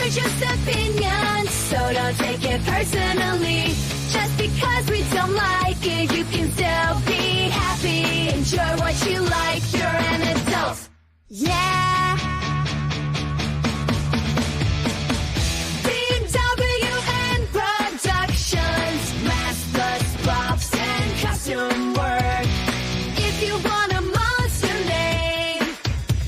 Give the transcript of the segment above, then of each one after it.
are just opinions, so don't take it personally. Just because we don't like it, you can still be happy. Enjoy what you like, you're an adult. Yeah. BWN Productions, mask plus props and costume work. If you want a monster name,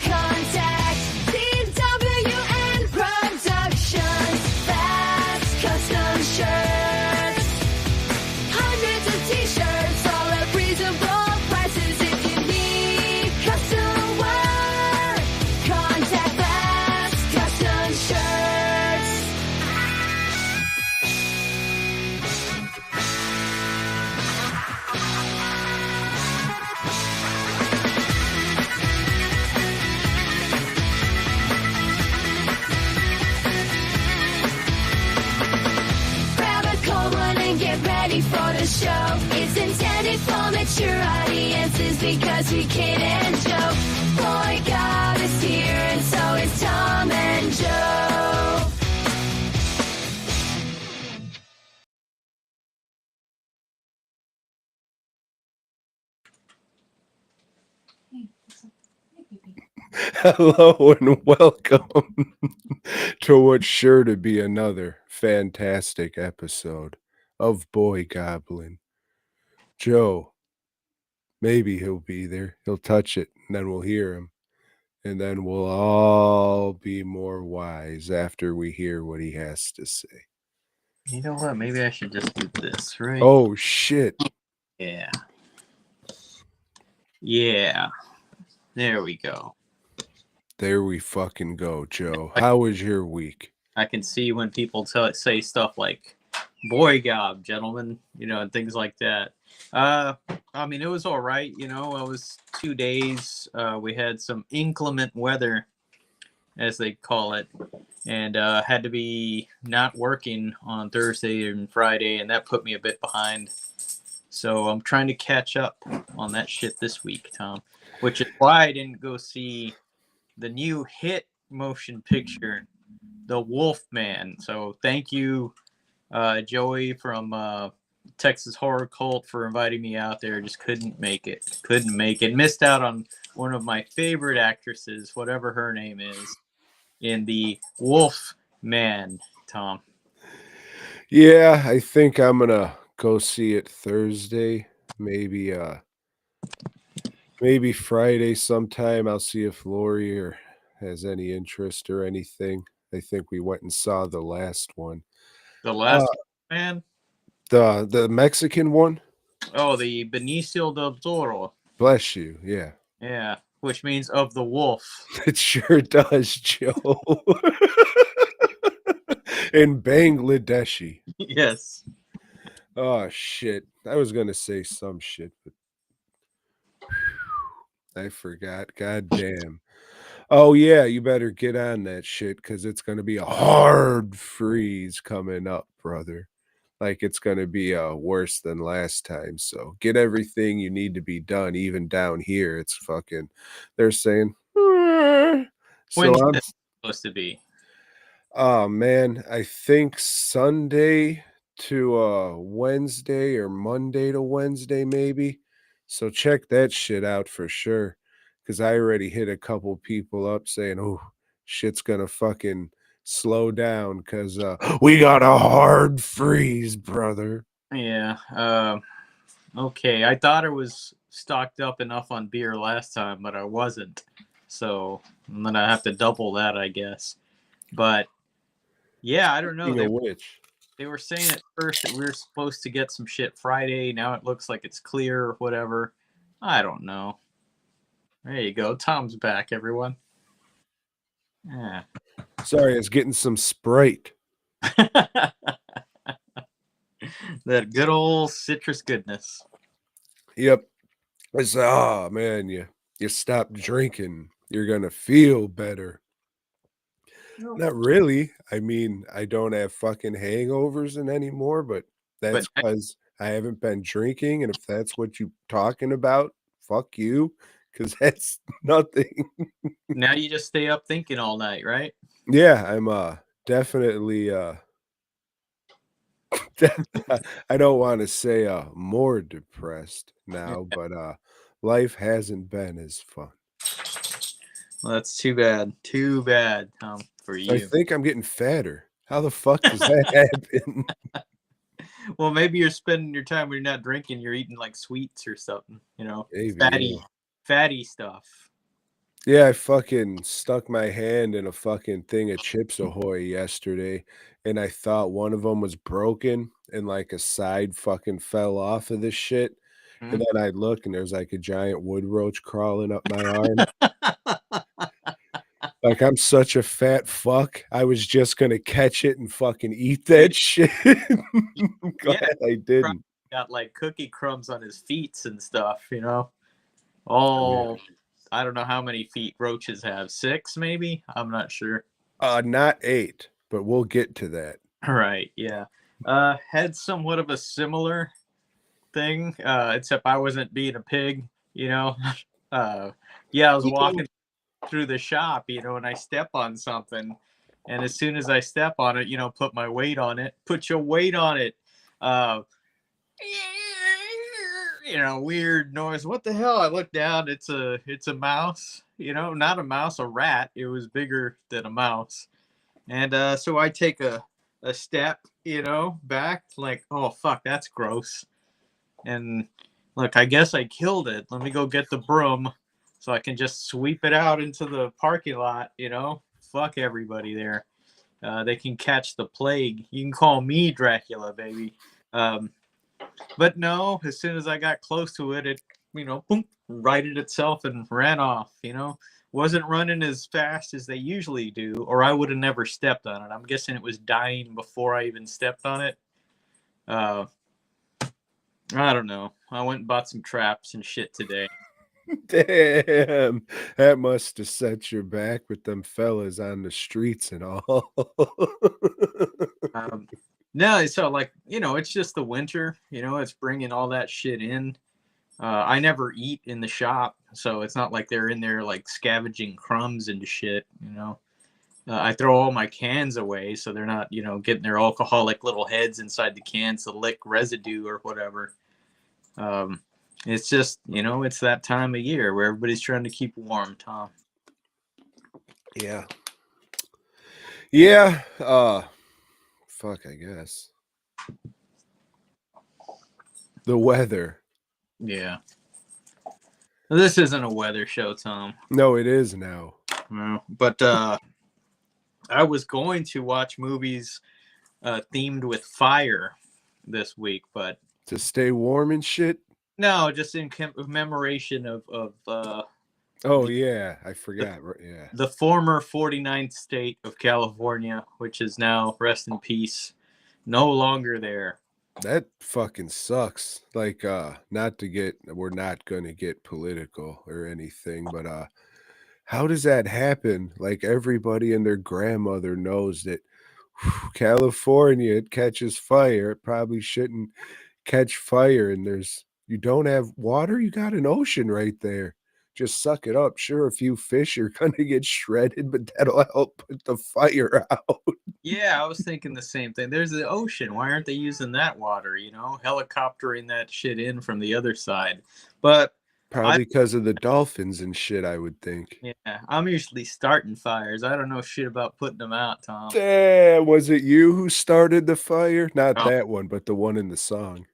contact BWN Productions. Fast custom shirts, hundreds of t-shirts, all at reasonable prices. If you need custom work, contact Fast Custom Shirts. Grab a cold one and get ready for the show. It's intended for mature audiences because we kid and joke. Boy God is here and so is Tom and Joe. Hello and welcome to what's sure to be another fantastic episode of Boy Goblin. Joe, maybe he'll be there. He'll touch it, and then we'll hear him. And then we'll all be more wise after we hear what he has to say. You know what? Maybe I should just do this, right? Oh, shit. Yeah. Yeah. There we go. There we fucking go, Joe. How was your week? I can see when people say stuff like "BOYGOB, gentlemen," and things like that. I mean, it was all right. It was 2 days. We had some inclement weather, as they call it, and had to be not working on Thursday and Friday, and that put me a bit behind. So I'm trying to catch up on that shit this week, Tom, which is why I didn't go see the new hit motion picture, The Wolfman. So thank you, Joey from Texas Horror Cult, for inviting me out there. Just couldn't make it. Missed out on one of my favorite actresses, whatever her name is, in The Wolfman, Tom. Yeah, I think I'm gonna go see it Thursday. Maybe Friday sometime. I'll see if Lori has any interest or anything. I think we went and saw the last one. The last man? The Mexican one? Oh, the Benicio del Toro. Bless you, yeah. Yeah, which means of the wolf. It sure does, Joe. In Bangladeshi. Yes. Oh, shit. I was going to say some shit, but I forgot. God damn. Oh, yeah, you better get on that shit because it's going to be a hard freeze coming up, brother. Like, it's going to be worse than last time. So get everything you need to be done, even down here. It's fucking, they're saying, so When's I'm this supposed to be? Oh, man, I think Sunday to Wednesday or Monday to Wednesday, maybe. So check that shit out for sure. Because I already hit a couple people up saying, oh, shit's gonna fucking slow down because we got a hard freeze, brother. Yeah. Okay. I thought I was stocked up enough on beer last time, but I wasn't. So I'm gonna have to double that, I guess. But yeah, I don't know. They were saying at first that we were supposed to get some shit Friday. Now it looks like it's clear or whatever. I don't know. There you go. Tom's back, everyone. Yeah. Sorry, I was getting some Sprite. That good old citrus goodness. Yep. I said, oh, man, you stop drinking. You're going to feel better. Not really. I mean, I don't have fucking hangovers anymore, but that's because I haven't been drinking. And if that's what you're talking about, fuck you, because that's nothing. Now you just stay up thinking all night, right? Yeah, I'm definitely I don't want to say more depressed Yeah. now, but life hasn't been as fun. Well, that's too bad. Too bad, for I you. think I'm getting fatter. How the fuck does that happen? Well, maybe you're spending your time when you're not drinking, you're eating like sweets or something, Maybe, fatty, yeah. fatty stuff. Yeah, I fucking stuck my hand in a fucking thing of Chips Ahoy yesterday, and I thought one of them was broken, and like a side fucking fell off of this shit. And Mhm. then I look, and there's like a giant wood roach crawling up my arm. Like, I'm such a fat fuck. I was just gonna catch it and fucking eat Yeah, that shit. I'm yeah, glad I probably didn't. got like cookie crumbs on his feet and stuff. Yeah. Oh, I don't know how many feet roaches have. 6, maybe? I'm not sure. Not 8, but we'll get to that. Right, yeah. Had somewhat of a similar thing, except I wasn't being a pig, you know. Yeah, I was walking through the shop, and I step on something, and as soon as I step on it, put my weight on it. Put your weight on it. Uh, weird noise. What the hell? I look down. It's a mouse. Not a mouse, a rat. It was bigger than a mouse. And so I take a step, back, like, oh fuck, that's gross. And look, I guess I killed it. Let me go get the broom so I can just sweep it out into the parking lot. Fuck everybody there. They can catch the plague. You can call me Dracula, baby. Um, but no, as soon as I got close to it, boom, righted itself and ran off. Wasn't running as fast as they usually do, or I would have never stepped on it. I'm guessing it was dying before I even stepped on it. Uh, I don't know. I went and bought some traps and shit today. Damn, that must have set your back with them fellas on the streets and all. Um, no, so like it's just the winter. It's bringing all that shit in. I never eat in the shop, so it's not like they're in there like scavenging crumbs and shit. I throw all my cans away, so they're not getting their alcoholic little heads inside the cans to lick residue or whatever. Um, it's just it's that time of year where everybody's trying to keep warm, Tom. Yeah. Yeah, fuck, I guess. The weather. Yeah. This isn't a weather show, Tom. No, it is now. No, but I was going to watch movies themed with fire this week, but To stay warm and shit? no, just in commemoration of Oh, the, yeah, I forgot, yeah. the former 49th state of California, which is now, rest in peace, no longer there. That fucking sucks. Like, we're not gonna get political or anything, but, how does that happen? Like, everybody and their grandmother knows that California, it catches fire. It probably shouldn't catch fire, and you don't have water, you got an ocean right there. Just suck it up. Sure, a few fish are gonna get shredded, but that'll help put the fire out. Yeah, I was thinking the same thing. There's the ocean. Why aren't they using that water? Helicoptering that shit in from the other side. But I, Probably because of the dolphins and shit, I would think. yeah, I'm usually starting fires. I don't know shit about putting them out, Tom. Damn, was it you who started the fire? Not Oh. that one, but the one in the song.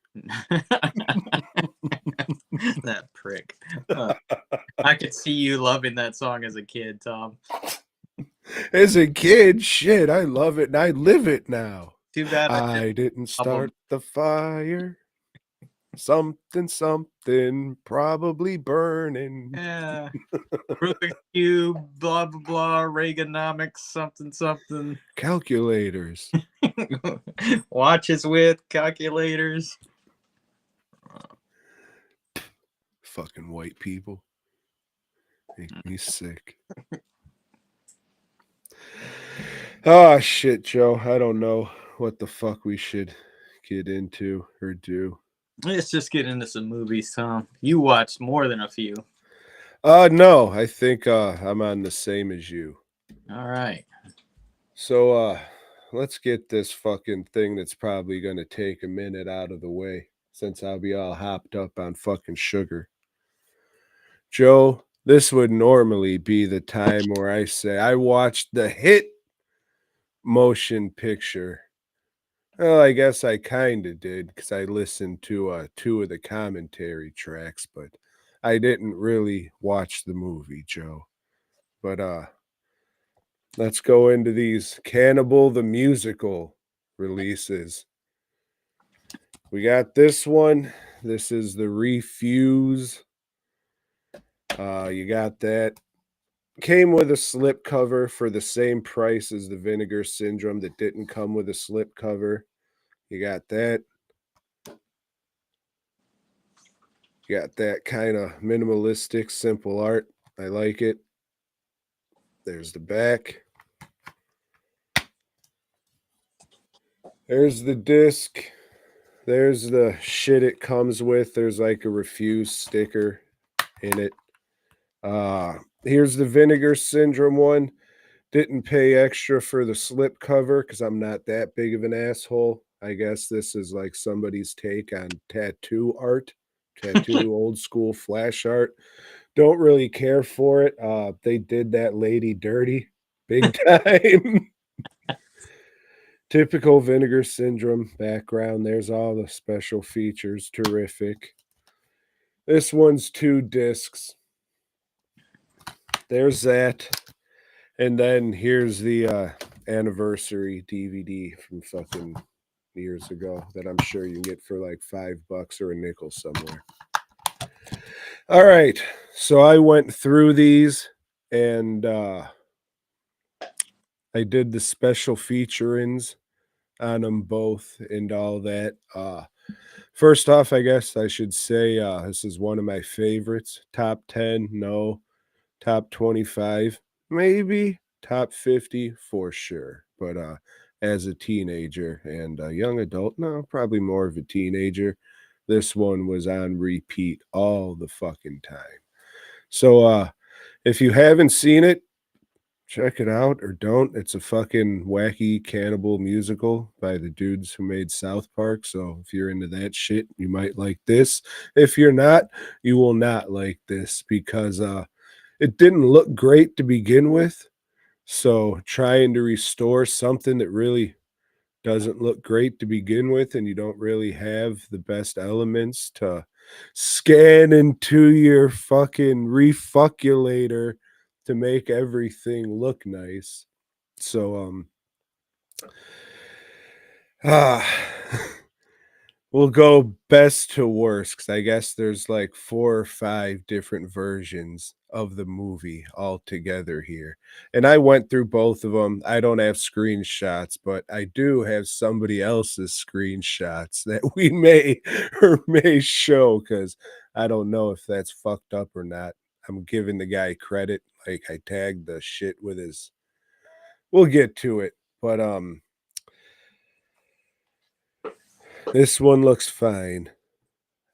That prick. I could see you loving that song as a kid, Tom. As a kid, shit, I love it and I live it now. Too bad I didn't start the fire. Something probably burning. Yeah. Rubik's Cube, blah blah blah, Reaganomics, something. Calculators. Watches with calculators. Fucking white people. Make me sick. Oh shit, Joe. I don't know what the fuck we should get into or do. Let's just get into some movies, Tom. You watched more than a few. No, I think I'm on the same as you. All right. So let's get this fucking thing that's probably gonna take a minute out of the way since I'll be all hopped up on fucking sugar. Joe, this would normally be the time where I say I watched the hit motion picture. Well, I guess I kind of did because I listened to 2 of the commentary tracks, but I didn't really watch the movie, Joe. But let's go into these Cannibal the Musical releases. We got this one. This is the Refuse. You got that. Came with a slip cover for the same price as the Vinegar Syndrome that didn't come with a slip cover. You got that. You got that kind of minimalistic, simple art. I like it. There's the back. There's the disc. There's the shit it comes with. There's like a Refuse sticker in it. Here's the Vinegar Syndrome one. Didn't pay extra for the slip cover because I'm not that big of an asshole. I guess this is like somebody's take on tattoo art, tattoo old school flash art. Don't really care for it. They did that lady dirty big time. Typical Vinegar Syndrome background. There's all the special features. Terrific. This one's 2 discs. There's that. And then here's the anniversary DVD from fucking years ago that I'm sure you can get for like $5 or a nickel somewhere. All right. So I went through these and I did the special featurings on them both and all that. First off, I guess I should say this is one of my favorites. Top 10, no. Top 25, maybe. Top 50 for sure. But as a teenager and a young adult, no, probably more of a teenager, this one was on repeat all the fucking time. So if you haven't seen it, check it out or don't. It's a fucking wacky cannibal musical by the dudes who made South Park. So if you're into that shit, you might like this. If you're not, you will not like this because it didn't look great to begin with. So trying to restore something that really doesn't look great to begin with and you don't really have the best elements to scan into your fucking refuculator to make everything look nice. So we'll go best to worst because I guess there's like 4 or 5 different versions of the movie all together here. And I went through both of them. I don't have screenshots, but I do have somebody else's screenshots that we may or may show because I don't know if that's fucked up or not. I'm giving the guy credit. Like I tagged the shit with his. We'll get to it. But this one looks fine.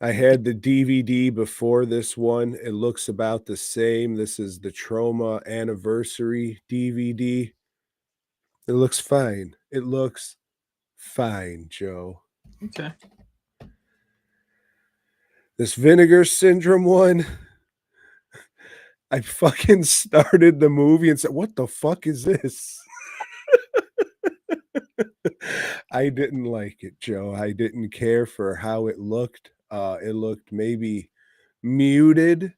I had the DVD before this one. It looks about the same. This is the Trauma Anniversary DVD. It looks fine. It looks fine, Joe. Okay. This Vinegar Syndrome one, I fucking started the movie and said, what the fuck is this? I didn't like it, Joe. I didn't care for how it looked. It looked maybe muted.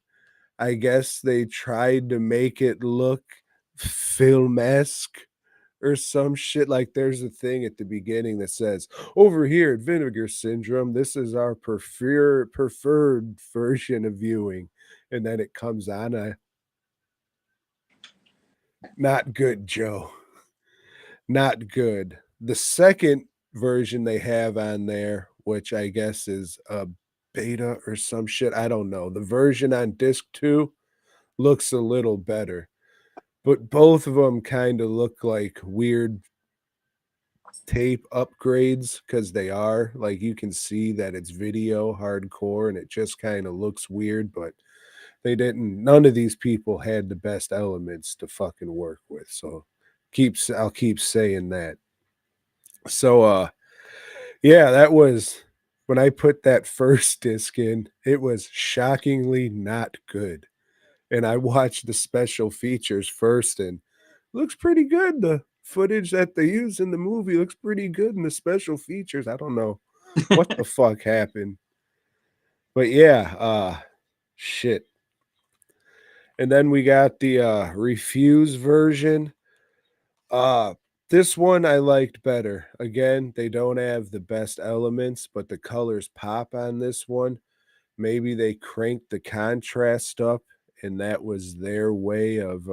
I guess they tried to make it look film-esque or some shit. Like there's a thing at the beginning that says, over here at Vinegar Syndrome, this is our preferred version of viewing. And then it comes on. Not good, Joe. Not good. The second version they have on there, which I guess is a beta or some shit. I don't know. The version on disc 2 looks a little better. But both of them kind of look like weird tape upgrades because they are. Like you can see that it's video hardcore and it just kind of looks weird, but they didn't. None of these people had the best elements to fucking work with. So I'll keep saying that. So yeah, that was when I put that first disc in, it was shockingly not good. And I watched the special features first and looks pretty good. The footage that they use in the movie looks pretty good in the special features. I don't know what the fuck happened. But yeah, shit. And then we got the Refuse version. Uh this one I liked better. Again, they don't have the best elements, but the colors pop on this one. Maybe they cranked the contrast up and that was their way of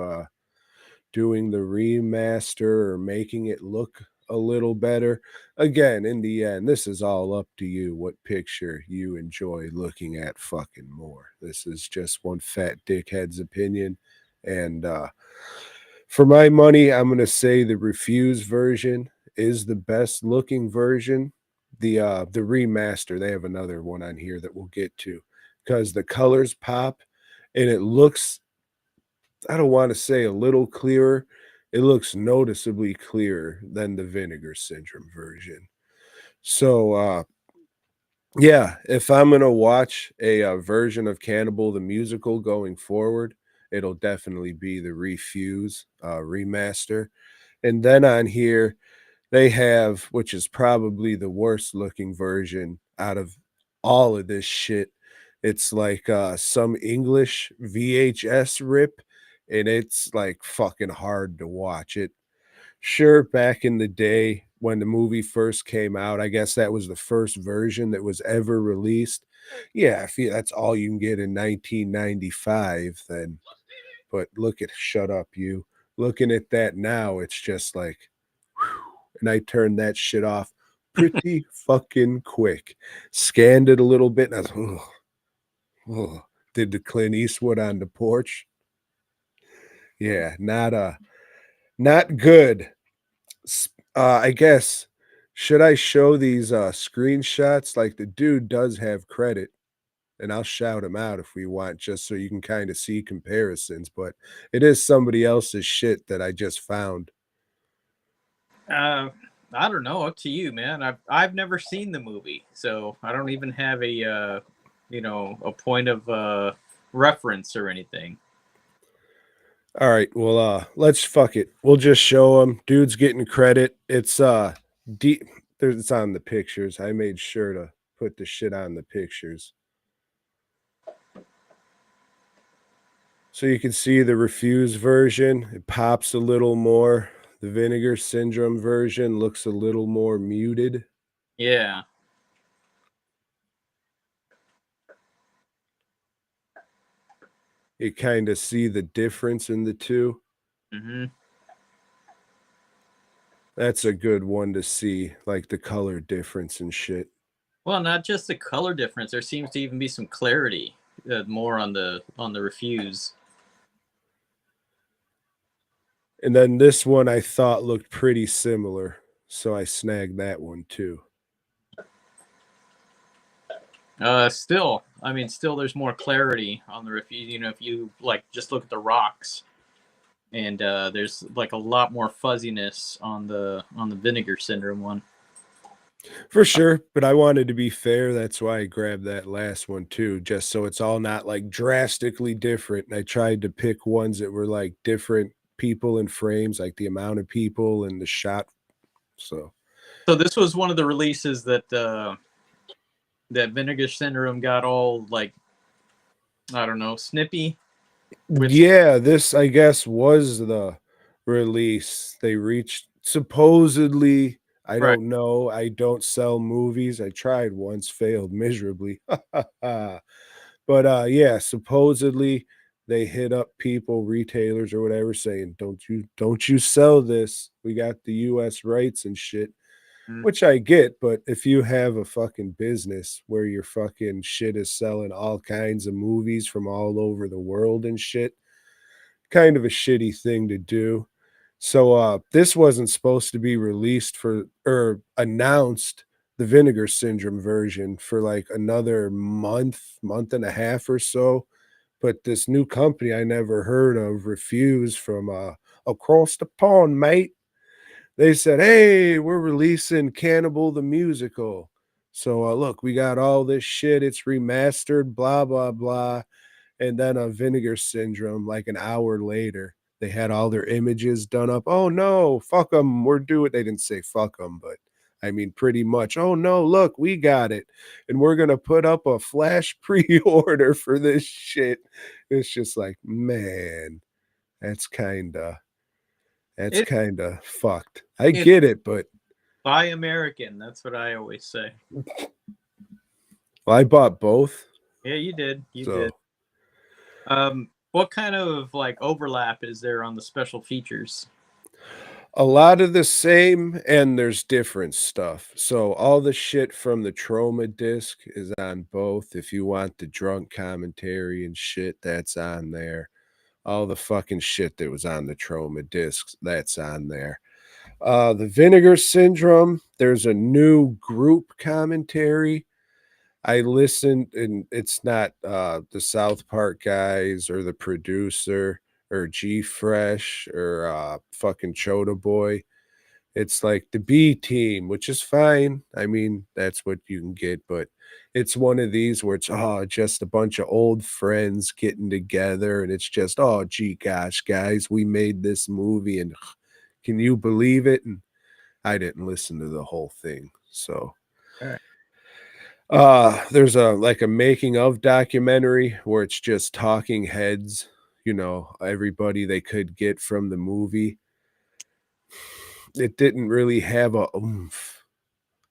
doing the remaster or making it look a little better. Again, in the end, this is all up to you what picture you enjoy looking at fucking more. This is just one fat dickhead's opinion. And for my money, I'm gonna say the Refuse version is the best looking version. The remaster, they have another one on here that we'll get to because the colors pop and it looks, I don't want to say a little clearer. It looks noticeably clearer than the Vinegar Syndrome version. So, yeah, if I'm gonna watch a version of Cannibal the musical going forward, it'll definitely be the Refuse remaster. And then on here, they have, which is probably the worst looking version out of all of this shit. It's like some English VHS rip, and it's like fucking hard to watch. It sure back in the day when the movie first came out, I guess that was the first version that was ever released. Yeah, if that's all you can get in 1995, then but look at shut up you. Looking at that now, it's just like and I turned that shit off pretty fucking quick. Scanned it a little bit, and I was, oh, did the Clint Eastwood on the porch. Yeah, not good. I guess should I show these screenshots? Like the dude does have credit, and I'll shout him out if we want, just so you can kind of see comparisons. But it is somebody else's shit that I just found. Uh, I don't know. Up to you, man. I've never seen the movie, so I don't even have a a point of reference or anything. All right, well, let's fuck it. We'll just show him. Dude's getting credit. It's deep. It's on the pictures. I made sure to put the shit on the pictures. So you can see the Refuse version. It pops a little more. The Vinegar Syndrome version looks a little more muted. Yeah. You kind of see the difference in the two. Mm-hmm. That's a good one to see, like the color difference and shit. Well, not just the color difference. There seems to even be some clarity more on the Refuse. And then this one I thought looked pretty similar, so I snagged that one too. Still, I mean, still, there's more clarity on the Refuse. You know, if you like, just look at the rocks, and there's like a lot more fuzziness on the Vinegar Syndrome one. For sure, but I wanted to be fair. That's why I grabbed that last one too, just so it's all not like drastically different. And I tried to pick ones that were like different people and frames, like the amount of people and the shot. So this was one of the releases that that Vinegar Syndrome got all like, I don't know, snippy. yeah, this I guess was the release they reached. Supposedly, I Right. don't know. I don't sell movies. I tried once, failed miserably. But yeah, supposedly they hit up people, retailers or whatever, saying, don't you sell this. We got the US rights and shit. Mm. Which I get, but if you have a fucking business where your fucking shit is selling all kinds of movies from all over the world and shit, kind of a shitty thing to do. So this wasn't supposed to be released for or announced the Vinegar Syndrome version for like another month and a half or so. But this new company I never heard of, Refuse from across the pond, mate. They said, "Hey, we're releasing Cannibal the musical." So look, we got all this shit. It's remastered, blah blah blah. And then Vinegar Syndrome, like an hour later, they had all their images done up. Oh no, fuck them. We're doing. They didn't say fuck them, but I mean, pretty much. Oh no, look, we got it, and we're gonna put up a flash pre-order for this shit. It's just like, man, that's that's It kind of fucked. I it's get it, but buy American. That's what I always say. well, I bought both, Yeah, you did. You did. so What kind of like overlap is there on the special features? a lot of the same, and there's different stuff. So all the shit from the Trauma disc is on both. If you want the drunk commentary and shit, that's on there. All the fucking shit that was on the Trauma discs, that's on there. The Vinegar Syndrome, there's a new group commentary. I listened, and it's not the South Park guys or the producer or G Fresh or fucking Chota Boy. It's like the B team, which is fine. I mean, that's what you can get, but it's one of these where it's just a bunch of old friends getting together, and it's just, oh gee gosh, guys, we made this movie, and can you believe it? And I didn't listen to the whole thing. So All right. there's a like a making of documentary where it's just talking heads, everybody they could get from the movie. It didn't really have a oomph.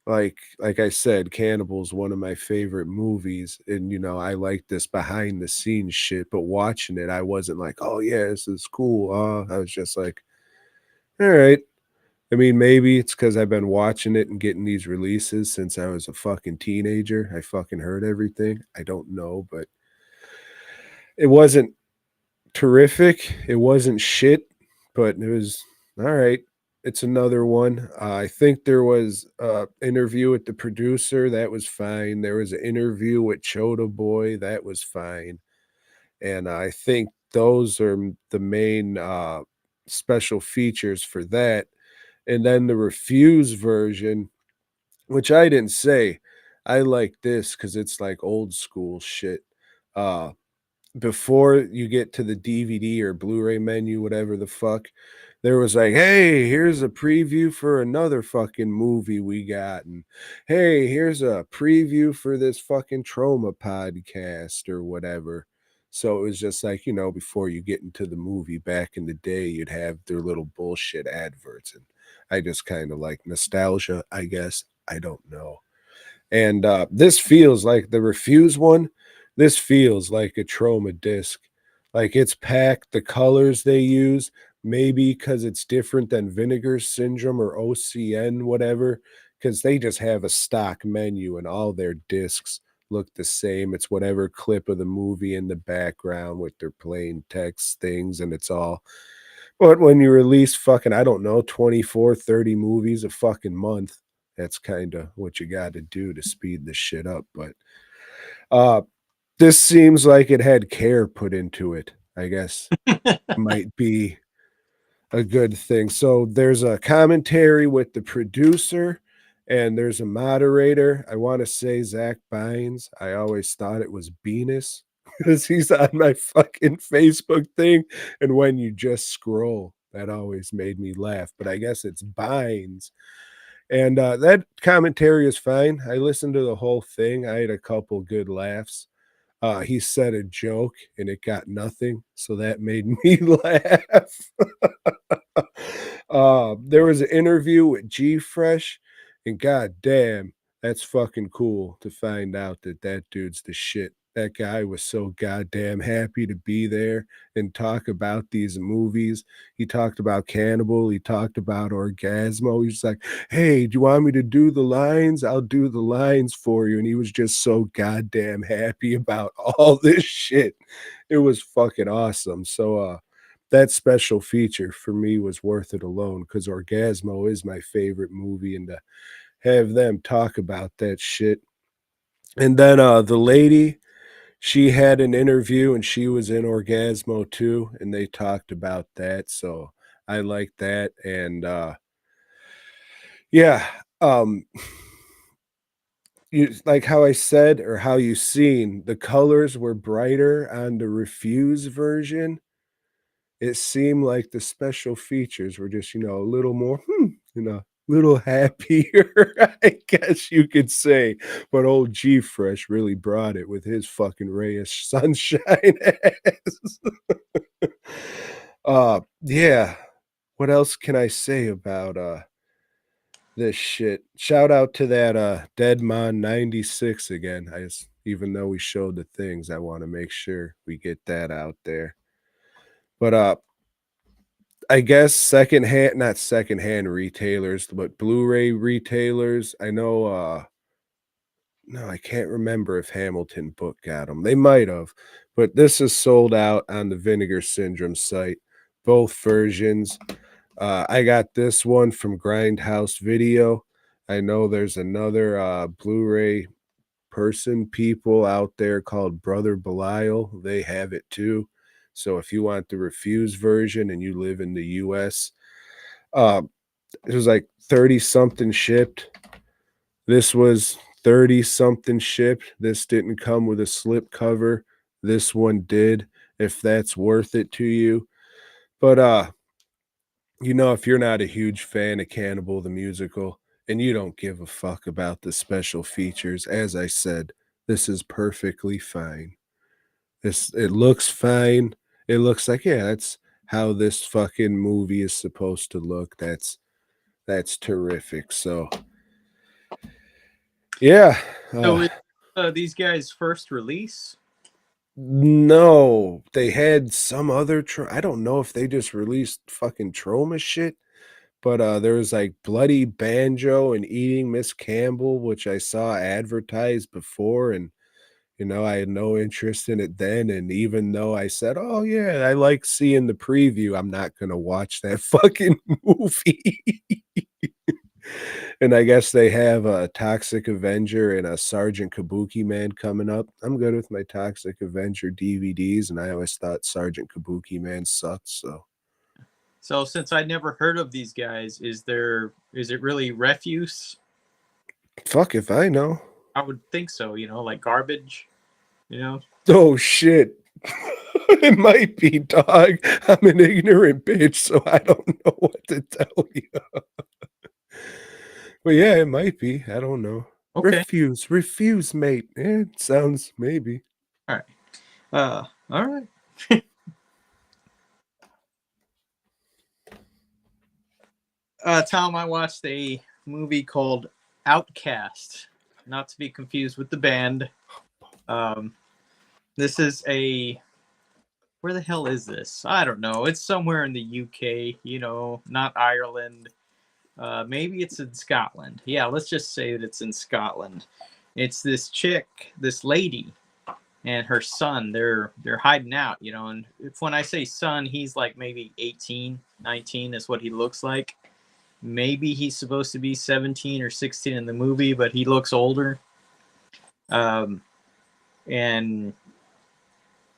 Like I said, Cannibal's one of my favorite movies, and I like this behind the scenes shit, but watching it, I wasn't like, oh yeah, this is cool. I was just like, all right. I mean, maybe it's because I've been watching it and getting these releases since I was a fucking teenager. I fucking heard everything. I don't know, but it wasn't terrific. It wasn't shit, but it was all right. It's another one. I think there was a interview with the producer that was fine. There was an interview with Chota Boy that was fine, and I think those are the main special features for that. And then the Refuse version, which I didn't say, I like this because it's like old school shit. Uh, before you get to the DVD or Blu-ray menu, whatever the fuck, there was like, hey, here's a preview for another fucking movie we got, and hey, here's a preview for this fucking trauma podcast or whatever. So it was just like, before you get into the movie back in the day, you'd have their little bullshit adverts. And I just kind of like nostalgia, I guess. I don't know. And this feels like the Refuse one. This feels like a trauma disc. Like it's packed, the colors they use, maybe because it's different than Vinegar Syndrome or OCN, whatever, because they just have a stock menu and all their discs look the same. It's whatever clip of the movie in the background with their plain text things, and it's all. But when you release fucking, I don't know, 24, 30 movies a fucking month, that's kind of what you got to do to speed this shit up. But uh this seems like it had care put into it. I guess might be a good thing. So there's a commentary with the producer and there's a moderator. I want to say Zach Bynes. I always thought it was Venus because he's on my fucking Facebook thing. And when you just scroll, that always made me laugh. But I guess it's Bynes. And that commentary is fine. I listened to the whole thing. I had a couple good laughs. He said a joke and it got nothing, so that made me laugh. There was an interview with G Fresh, and god damn, that's fucking cool to find out that that dude's the shit. That guy was so goddamn happy to be there and talk about these movies. He talked about Cannibal. He talked about Orgasmo. He's like, hey, do you want me to do the lines? I'll do the lines for you. And he was just so goddamn happy about all this shit. It was fucking awesome. So, that special feature for me was worth it alone because Orgasmo is my favorite movie, and to have them talk about that shit. And then the lady, she had an interview and she was in Orgasmo too, and they talked about that. So I like that. And Yeah. You like how I said, or how you seen, the colors were brighter on the Refuse version. It seemed like the special features were just, a little more, little happier, I guess you could say. But old G Fresh really brought it with his fucking ray of sunshine ass. Yeah. What else can I say about this shit? Shout out to that Deadmon 96 again. Even though we showed the things, I want to make sure we get that out there. But I guess secondhand, not secondhand retailers, but Blu-ray retailers. I know no, I can't remember if Hamilton Book got them. They might have, but this is sold out on the Vinegar Syndrome site, both versions. I got this one from Grindhouse Video. I know there's another Blu-ray people out there called Brother Belial. They have it too. So if you want the Refuse version and you live in the US, uh, it was like 30 something shipped. This was 30 something shipped. This didn't come with a slip cover. This one did, if that's worth it to you. But if you're not a huge fan of Cannibal the musical and you don't give a fuck about the special features, as I said, this is perfectly fine. It looks fine. It looks like, yeah, that's how this fucking movie is supposed to look. That's terrific. So yeah. So these guys' first release? No, they had some other I don't know if they just released fucking Troma shit, but there was like Bloody Banjo and Eating Miss Campbell, which I saw advertised before, and I had no interest in it then. And even though I said, "Oh yeah, I like seeing the preview," I'm not gonna watch that fucking movie. And I guess they have a Toxic Avenger and a Sergeant Kabuki Man coming up. I'm good with my Toxic Avenger DVDs, and I always thought Sergeant Kabuki Man sucked. So since I never heard of these guys, is it really refuse? Fuck if I know. I would think so, like garbage, you know. Oh shit. It might be, dog. I'm an ignorant bitch, so I don't know what to tell you. But yeah, it might be. I don't know. Okay. Refuse, mate. It sounds maybe. All right. All right. Tom, I watched a movie called Outcast, not to be confused with the band. This is where the hell is this? I don't know. It's somewhere in the UK, not Ireland. Maybe it's in Scotland. Yeah, let's just say that it's in Scotland. It's this chick, this lady, and her son. They're hiding out, and when I say son, he's like maybe 18, 19 is what he looks like. Maybe he's supposed to be 17 or 16 in the movie, but he looks older. And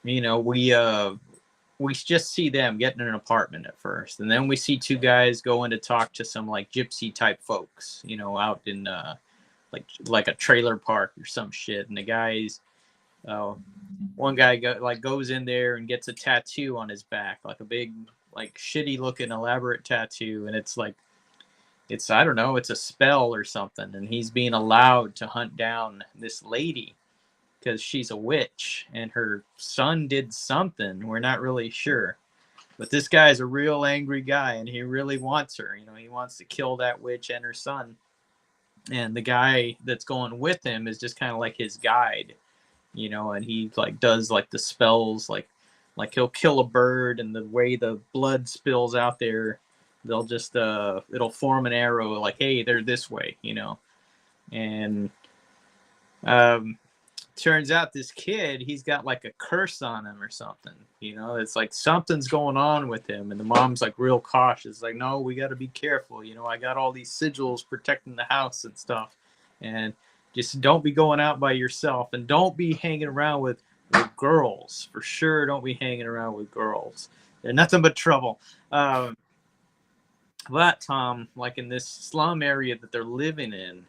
we just see them getting an apartment at first, and then we see two guys going to talk to some like gypsy type folks, out in like a trailer park or some shit. And the guys, one guy goes in there and gets a tattoo on his back, like a big, like shitty looking elaborate tattoo, and it's like, I don't know, it's a spell or something, and he's being allowed to hunt down this lady because she's a witch and her son did something. We're not really sure. But this guy's a real angry guy and he really wants her. He wants to kill that witch and her son. And the guy that's going with him is just kind of like his guide, and he like does like the spells, like he'll kill a bird, and the way the blood spills out there, they'll just it'll form an arrow like, hey, they're this way, And turns out this kid, he's got like a curse on him or something. It's like something's going on with him, and the mom's like real cautious, like, no, we got to be careful. I got all these sigils protecting the house and stuff, and just don't be going out by yourself, and don't be hanging around with girls for sure. Don't be hanging around with girls. They're nothing but trouble. But Tom, like in this slum area that they're living in,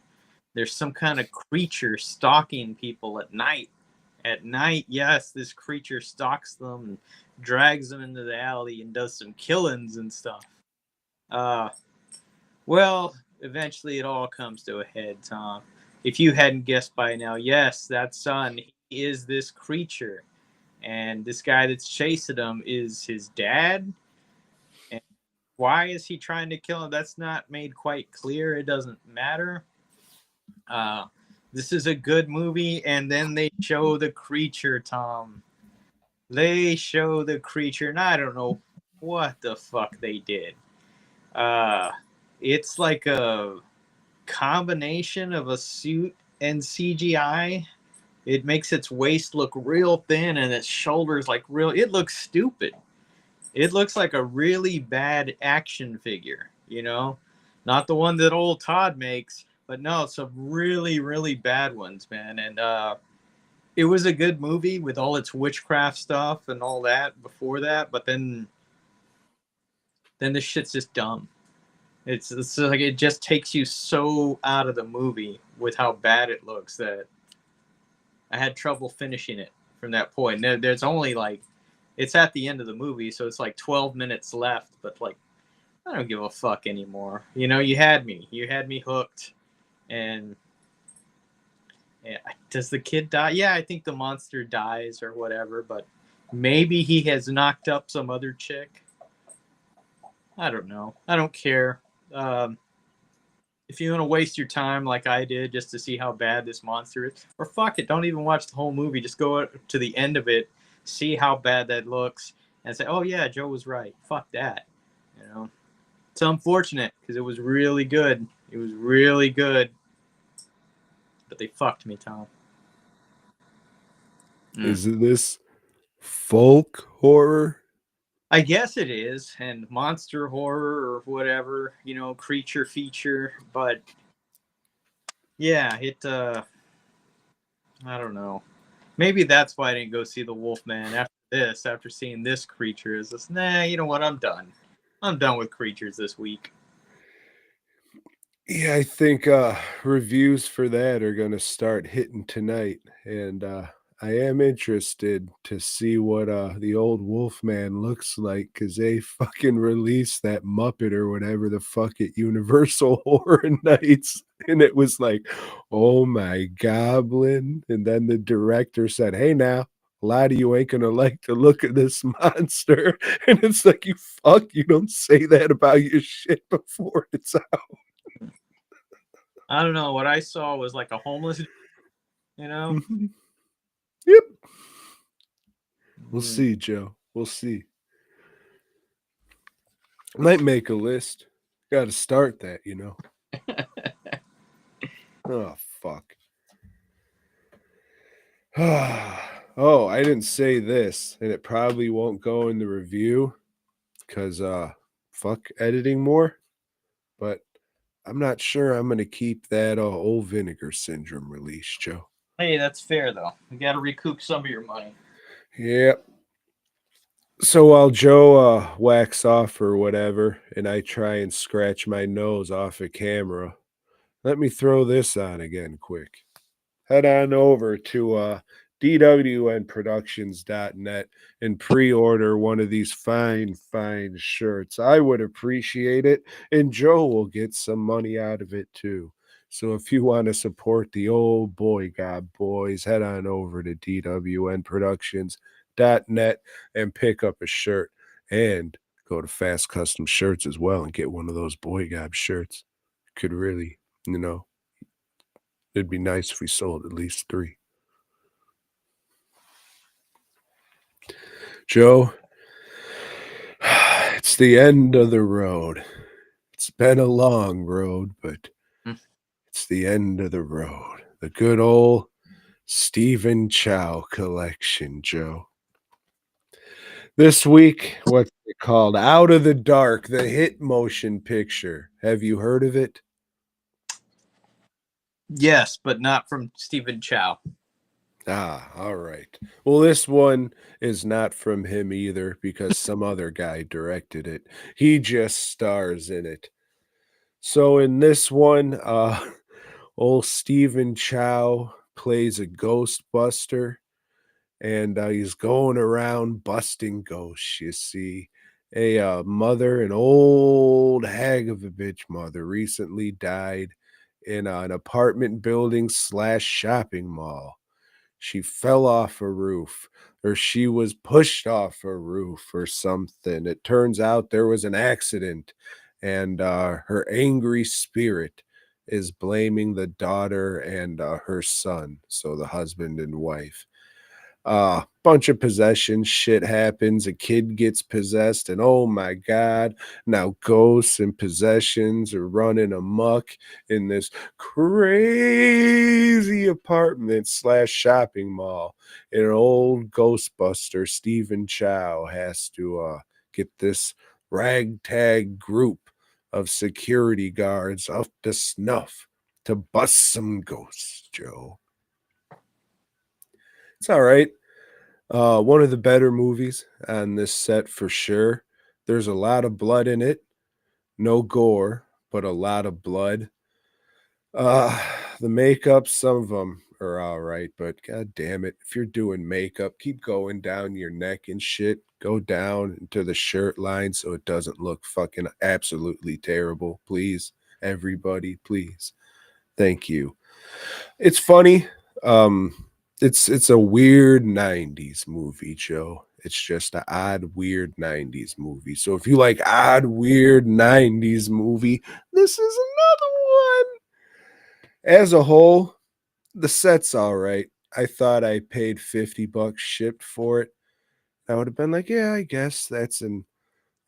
there's some kind of creature stalking people at night. At night, yes, this creature stalks them and drags them into the alley and does some killings and stuff. Uh, well, eventually it all comes to a head, Tom. If you hadn't guessed by now, yes, that son is this creature. And this guy that's chasing him is his dad. And why is he trying to kill him? That's not made quite clear. It doesn't matter. Uh, this is a good movie, and then they show the creature, Tom. They show the creature, and I don't know what the fuck they did. Uh, it's like a combination of a suit and CGI. It makes its waist look real thin and its shoulders like real. It looks stupid. It looks like a really bad action figure, you know? Not the one that old Todd makes, but no, some really, really bad ones, man. And it was a good movie with all its witchcraft stuff and all that before that, but then this shit's just dumb. It's like it just takes you so out of the movie with how bad it looks that I had trouble finishing it from that point. There's only like it's at the end of the movie, so it's like 12 minutes left, but like I don't give a fuck anymore. You know, you had me hooked. And yeah, does the kid die? Yeah, I think the monster dies or whatever, but maybe he has knocked up some other chick. I don't know. I don't care. If you want to waste your time like I did just to see how bad this monster is, or fuck it, don't even watch the whole movie. Just go to the end of it, see how bad that looks, and say, oh yeah, Joe was right. Fuck that. You know, it's unfortunate because it was really good. It was really good, but they fucked me, Tom. Is this folk horror? I guess it is, and monster horror or whatever, you know, creature feature, but yeah, I don't know. Maybe that's why I didn't go see the Wolfman after seeing this creature. Is this, nah, you know what, I'm done. I'm done with creatures this week. Yeah, I think reviews for that are going to start hitting tonight, and I am interested to see what the old Wolfman looks like because they fucking released that Muppet or whatever the fuck at Universal Horror Nights, and it was like, oh my goblin, and then the director said, "Hey now, a lot of you ain't gonna like the look of this monster," and it's like, you fuck, you don't say that about your shit before it's out. I don't know. What I saw was like a homeless, you know? Yep. We'll see, Joe. We'll see. Might make a list. Got to start that, you know. Oh, fuck. Oh, I didn't say this, and it probably won't go in the review because, fuck editing more. But I'm not sure I'm going to keep that old Vinegar Syndrome release, Joe. Hey, that's fair, though. You got to recoup some of your money. Yep. So while Joe whacks off or whatever, and I try and scratch my nose off a camera, let me throw this on again quick. Head on over to dwnproductions.net and pre-order one of these fine shirts. I would appreciate it, and Joe will get some money out of it too. So if you want to support the old BOYGOB boys, head on over to dwnproductions.net and pick up a shirt, and go to Fast Custom Shirts as well and get one of those BOYGOB shirts. Could really, you know, it'd be nice if we sold at least 3. Joe, it's the end of the road. It's been a long road, but it's the end of the road. The good old Stephen Chow collection, Joe. This week, what's it called? Out of the Dark, the hit motion picture. Have you heard of it? Yes, but not from Stephen Chow. Ah, all right. Well, this one is not from him either because some other guy directed it. He just stars in it. So in this one, old Stephen Chow plays a ghostbuster, and he's going around busting ghosts. You see, a mother, an old hag of a bitch mother, recently died in an apartment building slash shopping mall. She fell off a roof, or she was pushed off a roof or something. It turns out there was an accident, and her angry spirit is blaming the daughter and her son, so the husband and wife. Bunch of possession shit happens. A kid gets possessed, and oh my god, now ghosts and possessions are running amok in this crazy apartment slash shopping mall. An old Ghostbuster, Stephen Chow, has to get this ragtag group of security guards up to snuff to bust some ghosts, Joe. It's all right. One of the better movies on this set for sure. There's a lot of blood in it. No gore, but a lot of blood. Uh, the makeup, some of them are all right, but god damn it, if you're doing makeup, keep going down your neck and shit. Go down into the shirt line so it doesn't look fucking absolutely terrible. Please, everybody, please. Thank you. It's funny. It's a weird 90s movie, Joe. It's just an odd, weird 90s movie. So if you like odd, weird 90s movie, this is another one. As a whole, the set's all right. I thought I paid $50 shipped for it. I would have been like, yeah, I guess that's an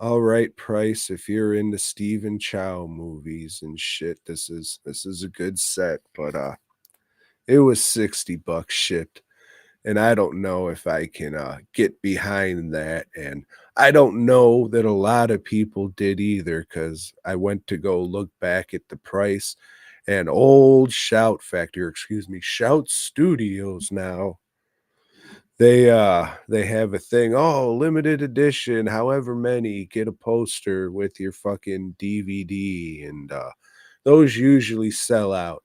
all right price if you're into Stephen Chow movies and shit. This is a good set, but it was $60 shipped, and I don't know if I can get behind that. And I don't know that a lot of people did either, because I went to go look back at the price, and old Shout Factory, or excuse me, Shout Studios now. They have a thing, oh, limited edition, however many, get a poster with your fucking DVD, and those usually sell out.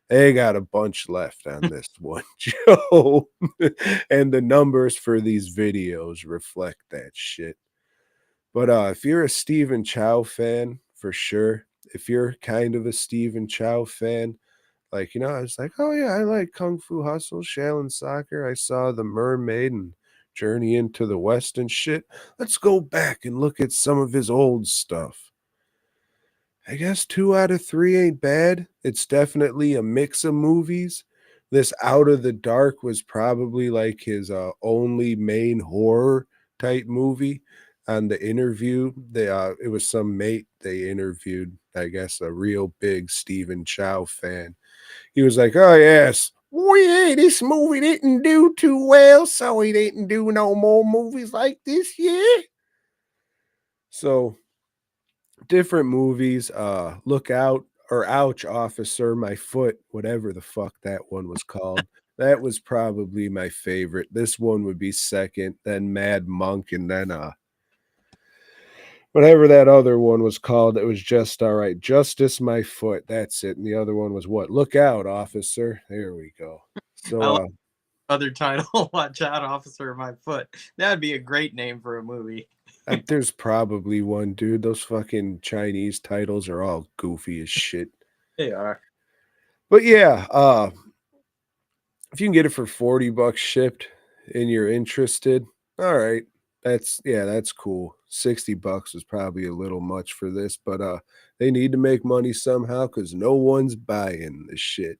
They got a bunch left on this one, Joe. And the numbers for these videos reflect that shit. But if you're a Stephen Chow fan, for sure. If you're kind of a Stephen Chow fan, like, I was like, oh yeah, I like Kung Fu Hustle, Shaolin Soccer. I saw The Mermaid and Journey into the West and shit. Let's go back and look at some of his old stuff. I guess 2 out of 3 ain't bad. It's definitely a mix of movies. This Out of the Dark was probably like his only main horror type movie. On the interview, it was some mate they interviewed, I guess a real big Stephen Chow fan. He was like, "Oh yes, oh yeah, this movie didn't do too well, so he didn't do no more movies like this, yeah." So different movies. Look Out or Ouch, Officer, My Foot, whatever the fuck that one was called. That was probably my favorite. This one would be second, then Mad Monk, and then whatever that other one was called. It was just all right. Justice, My Foot. That's it. And the other one was what? Look Out, Officer. There we go. I So like other title, Watch Out, Officer, My Foot. That'd be a great name for a movie. there's probably one, dude. Those fucking Chinese titles are all goofy as shit. They are. But yeah, if you can get it for $40 shipped and you're interested, all right. That's cool. $60 is probably a little much for this, but they need to make money somehow because no one's buying this shit.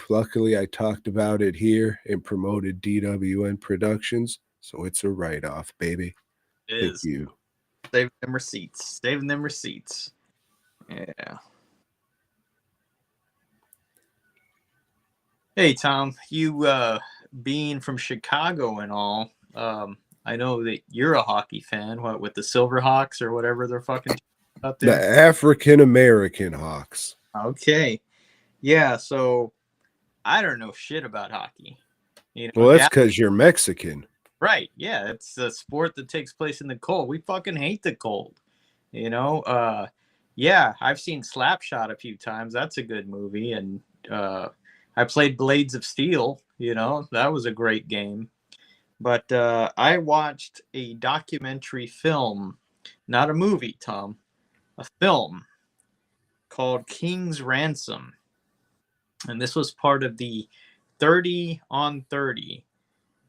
Luckily, I talked about it here and promoted DWN Productions, so it's a write-off, baby. It Thank is. you. Saving them receipts. Saving them receipts. Yeah. Hey Tom, you being from Chicago and all, I know that you're a hockey fan. What with the Silverhawks or whatever they're fucking out The there? African American Hawks. Okay. Yeah, so I don't know shit about hockey. You know, Well, that's because you're Mexican. right? Yeah, it's a sport that takes place in the cold. We fucking hate the cold. You know, yeah, I've seen Slapshot a few times. That's a good movie, and I played Blades of Steel. You know, that was a great game. But I watched a documentary film, not a movie, Tom, a film called King's Ransom. And this was part of the 30 on 30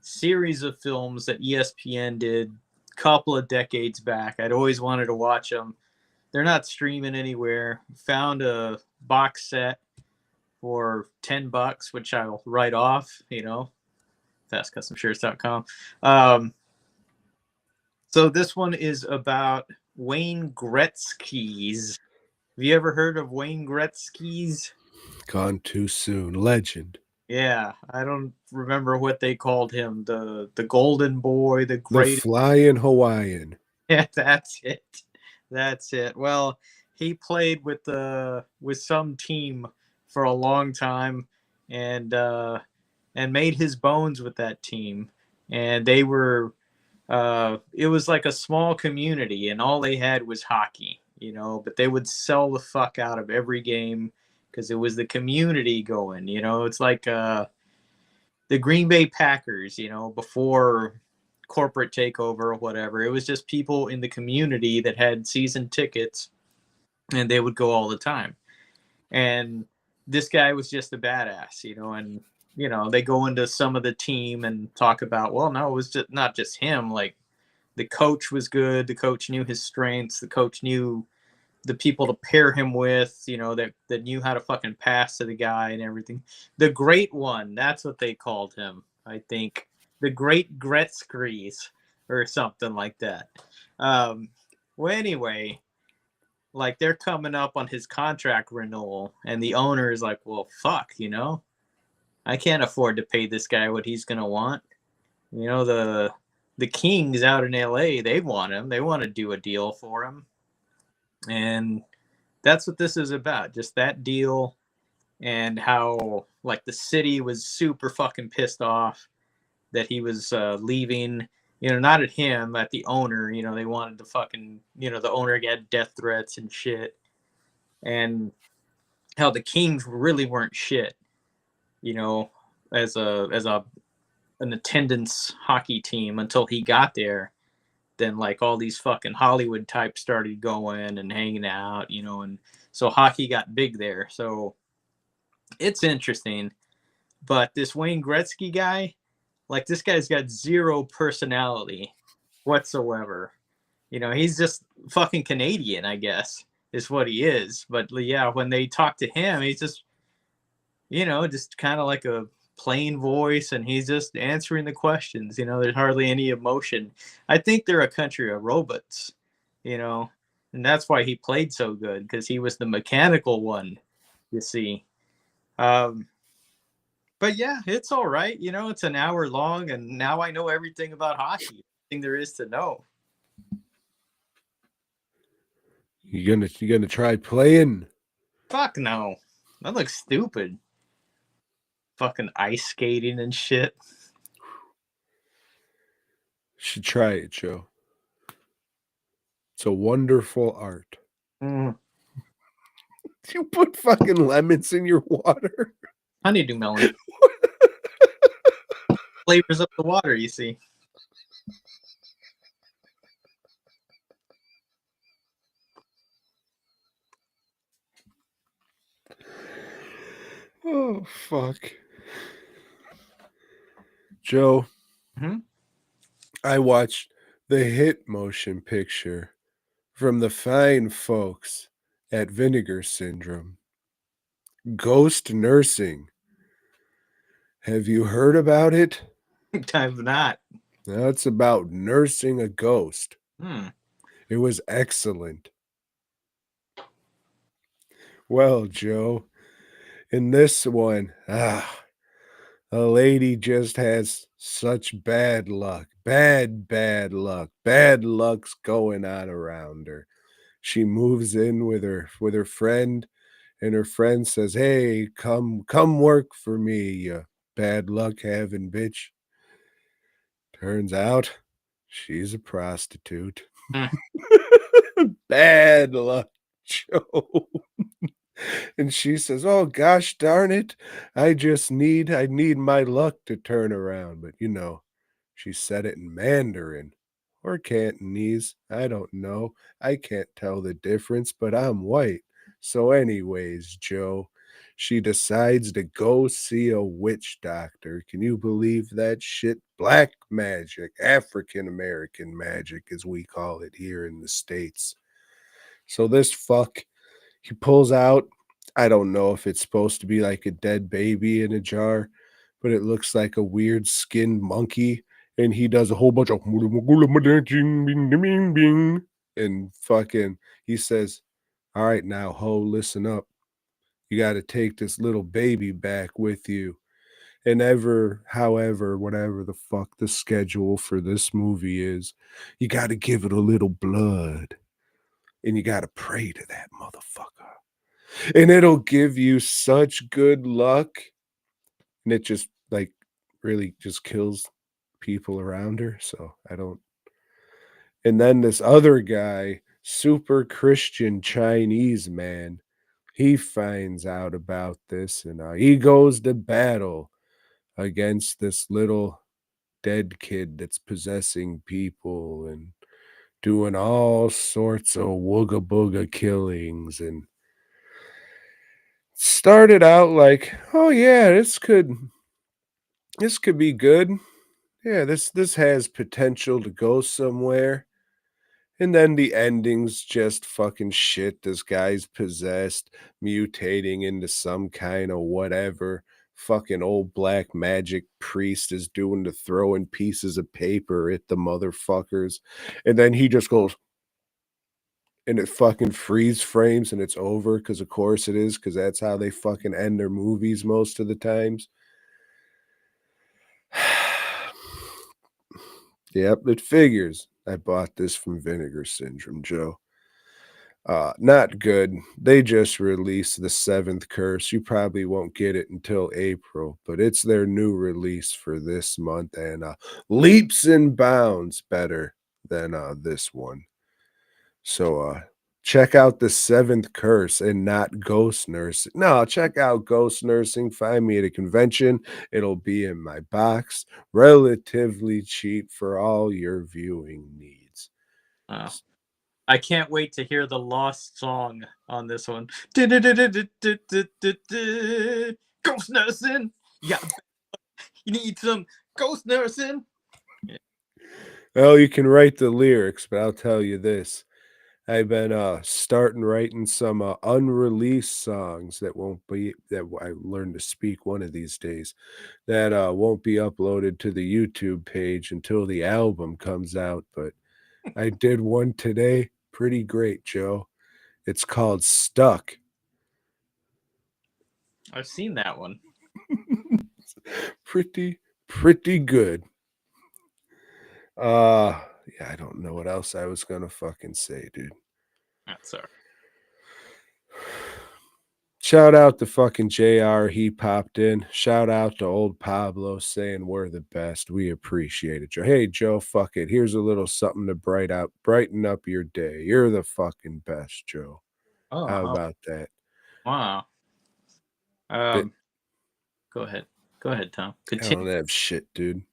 series of films that ESPN did a couple of decades back. I'd always wanted to watch them. They're not streaming anywhere. Found a box set for $10, which I'll write off, you know, fastcustomshirts.com. So this one is about Wayne Gretzky's. Have you ever heard of Wayne Gretzky's? Gone too soon. Legend. Yeah, I don't remember what they called him. The Golden Boy, the The Great. Flying Hawaiian. Yeah, that's it. That's it. Well, he played with some team for a long time, and made his bones with that team. And they were, it was like a small community, and all they had was hockey, you know. But they would sell the fuck out of every game because it was the community going. You know, it's like the Green Bay Packers. You know, before corporate takeover or whatever, it was just people in the community that had season tickets, and they would go all the time. And this guy was just a badass, you know. And you know, they go into some of the team and talk about, well, no, it was just not just him. Like, the coach was good. The coach knew his strengths. The coach knew the people to pair him with, you know, that knew how to fucking pass to the guy and everything. The Great One, that's what they called him, I think. The Great Gretzky's or something like that. Well, anyway, like, they're coming up on his contract renewal, and the owner is like, well, fuck, you know, I can't afford to pay this guy what he's gonna want. You know, the Kings out in LA, they want him. They want to do a deal for him. And that's what this is about. Just that deal, and how, like, the city was super fucking pissed off that he was leaving. You know, not at him, at the owner. You know, they wanted to fucking, you know, the owner got death threats and shit. And how the Kings really weren't shit, you know, as an attendance hockey team until he got there. Then, like, all these fucking Hollywood types started going and hanging out, you know, and so hockey got big there. So it's interesting. But this Wayne Gretzky guy, like, this guy's got zero personality whatsoever. You know, he's just fucking Canadian, I guess, is what he is. But yeah, when they talk to him, he's just, you know, just kind of like a plain voice, and he's just answering the questions. You know, there's hardly any emotion. I think they're a country of robots, you know, and that's why he played so good, because he was the mechanical one, you see. But yeah, it's all right. You know, it's an hour long, and now I know everything about hockey, everything there is to know. You gonna try playing? Fuck no. That looks stupid. Fucking ice skating and shit. Should try it, Joe. It's a wonderful art. Mm. You put fucking lemons in your water? Honeydew melon. Flavors up the water, you see. Oh, fuck. Joe, I watched the hit motion picture from the fine folks at Vinegar Syndrome, Ghost Nursing. Have you heard about it? I've not. No, it's about nursing a ghost. It was excellent. Well, Joe, in this one, a lady just has such bad luck. Bad luck. Bad luck's going on around her. She moves in with her friend, And her friend says, "Hey, come work for me, you bad luck having bitch." Turns out she's a prostitute. Mm. Bad luck, Joe. And she says, "Oh gosh darn it. I need my luck to turn around." But she said it in Mandarin or Cantonese. I don't know. I can't tell the difference, but I'm white. So anyways, Joe, she decides to go see a witch doctor. Can you believe that shit? Black magic, African American magic, as we call it here in the States. So this fuck, he pulls out, I don't know if it's supposed to be like a dead baby in a jar, but it looks like a weird skinned monkey. And he does a whole bunch of and fucking he says, "All right, now, ho, listen up. You got to take this little baby back with you." And however, whatever the fuck the schedule for this movie is, you got to give it a little blood and you got to pray to that motherfucker. And it'll give you such good luck. And it just like really just kills people around her. So I don't. And then this other guy, super Christian Chinese man, he finds out about this and he goes to battle against this little dead kid that's possessing people and doing all sorts of wooga booga killings. And started out like, oh yeah, this could be good. Yeah, this has potential to go somewhere. And then the ending's just fucking shit. This guy's possessed, mutating into some kind of whatever. Fucking old black magic priest is doing the throwing pieces of paper at the motherfuckers. And then he just goes, and it fucking freeze frames and it's over because of course it is, because that's how they fucking end their movies most of the times. Yep, it figures. I bought this from Vinegar Syndrome, Joe. Not good. They just released the Seventh Curse. You probably won't get it until April, but it's their new release for this month and leaps and bounds better than this one. So check out the Seventh Curse and not Ghost Nursing. No, check out Ghost Nursing. Find me at a convention. It'll be in my box. Relatively cheap for all your viewing needs. Oh. I can't wait to hear the Lost song on this one. Ghost nursing. Yeah, you need some ghost nursing. Well, you can write the lyrics, but I'll tell you this. I've been starting writing some unreleased songs that I learned to speak one of these days that won't be uploaded to the YouTube page until the album comes out. But I did one today, pretty great, Joe. It's called Stuck. I've seen that one. pretty good. Yeah, I don't know what else I was gonna fucking say, dude. That's all right. Shout out to fucking JR. He popped in. Shout out to old Pablo saying we're the best. We appreciate it, Joe. Hey, Joe, fuck it. Here's a little something to brighten up your day. You're the fucking best, Joe. How Oh, about that? wow. Go ahead. Go ahead, Tom. I Continue. don't have shit, dude.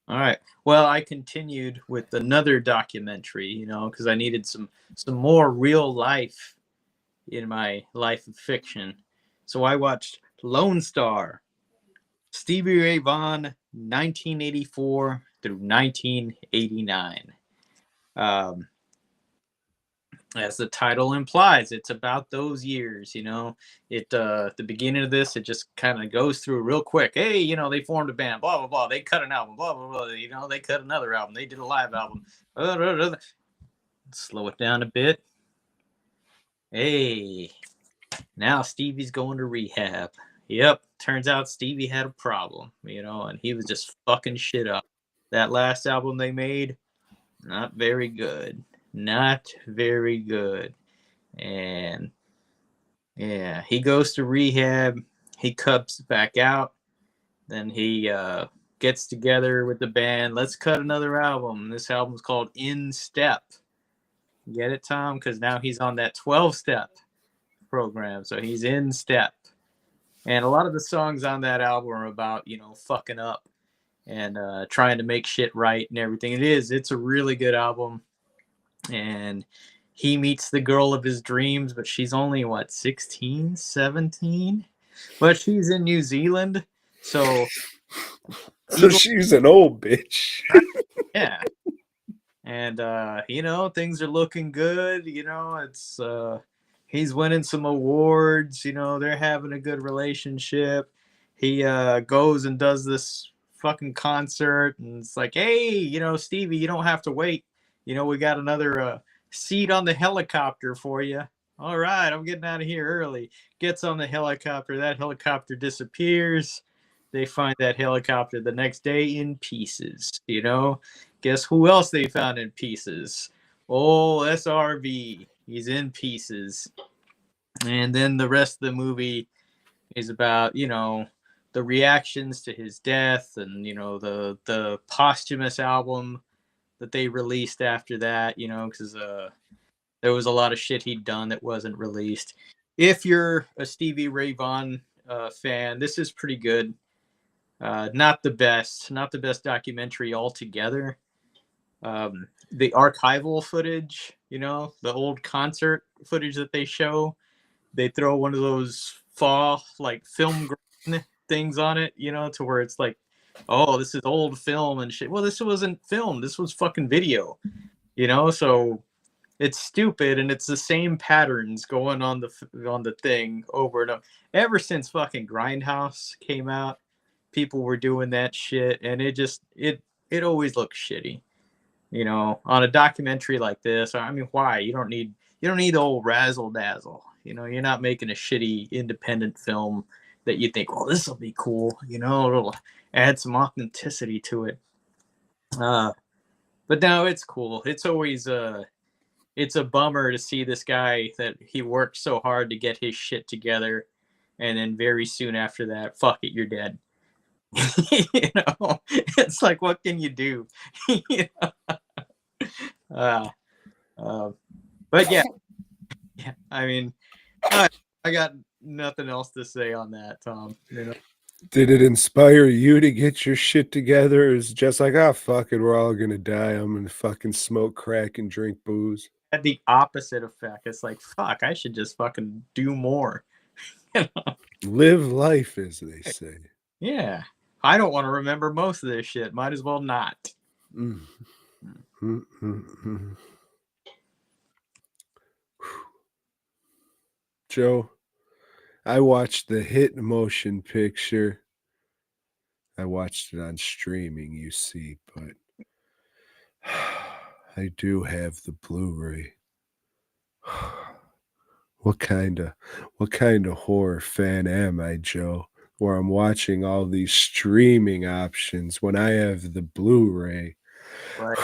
All right. Well, I continued with another documentary, because I needed some more real life in my life of fiction. So I watched Lonestar, Stevie Ray Vaughan, 1984 through 1989. As the title implies, it's about those years. It the beginning of this, it just kind of goes through real quick. Hey, they formed a band, blah blah blah. They cut an album, blah blah blah. They cut another album. They did a live album. Slow it down a bit. Hey, now Stevie's going to rehab. Yep, turns out Stevie had a problem, and he was just fucking shit up. That last album they made, not very good. Not very good. And Yeah, he goes to rehab. He comes back out. Then he gets together with the band. Let's cut another album. This album's called In Step. Get it, Tom? Because now he's on that 12-step program. So he's in step. And a lot of the songs on that album are about, fucking up and trying to make shit right and everything. It's a really good album. And he meets the girl of his dreams, but she's only, 16, 17? But she's in New Zealand. So she's an old bitch. yeah. And things are looking good. It's he's winning some awards. They're having a good relationship. He goes and does this fucking concert, and it's like, hey, Stevie, you don't have to wait. We got another seat on the helicopter for you. All right, I'm getting out of here early. Gets on the helicopter. That helicopter disappears. They find that helicopter the next day in pieces. Guess who else they found in pieces? Oh, SRV. He's in pieces. And then the rest of the movie is about, the reactions to his death and, the posthumous album that they released after that, because there was a lot of shit he'd done that wasn't released. If you're a Stevie Ray Vaughan fan, this is pretty good. Not the best documentary altogether. The archival footage, the old concert footage that they show, they throw one of those film grain things on it, to where it's like, oh, this is old film and shit. Well, this wasn't film. This was fucking video, so it's stupid, and it's the same patterns going on the thing over and over. Ever since fucking Grindhouse came out, people were doing that shit, and it always looks shitty. On a documentary like this. I mean, why? You don't need the old razzle dazzle. You're not making a shitty independent film that you think, well, this will be cool. It'll add some authenticity to it. But no, it's cool. It's always it's a bummer to see this guy that he worked so hard to get his shit together, and then very soon after that, fuck it, you're dead. It's like, what can you do? But yeah, I mean, I got nothing else to say on that, Tom. Did it inspire you to get your shit together? Is just like, fuck it, we're all gonna die. I'm gonna fucking smoke crack and drink booze. Had the opposite effect. It's like, fuck, I should just fucking do more. Live life, as they say. Yeah. I don't want to remember most of this shit. Might as well not. Joe, I watched the hit motion picture. I watched it on streaming, you see, but I do have the Blu-ray. What kind of horror fan am I, Joe? Where I'm watching all these streaming options when I have the Blu-ray. Right.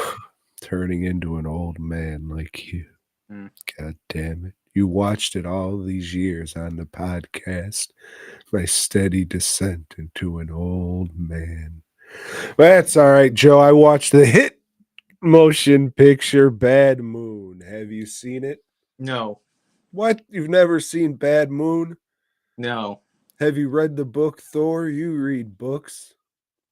Turning into an old man like you. God damn it. You watched it all these years on the podcast. My steady descent into an old man. But that's all right, Joe. I watched the hit motion picture Bad Moon. Have you seen it? No. What? You've never seen Bad Moon? No. Have you read the book Thor? You read books.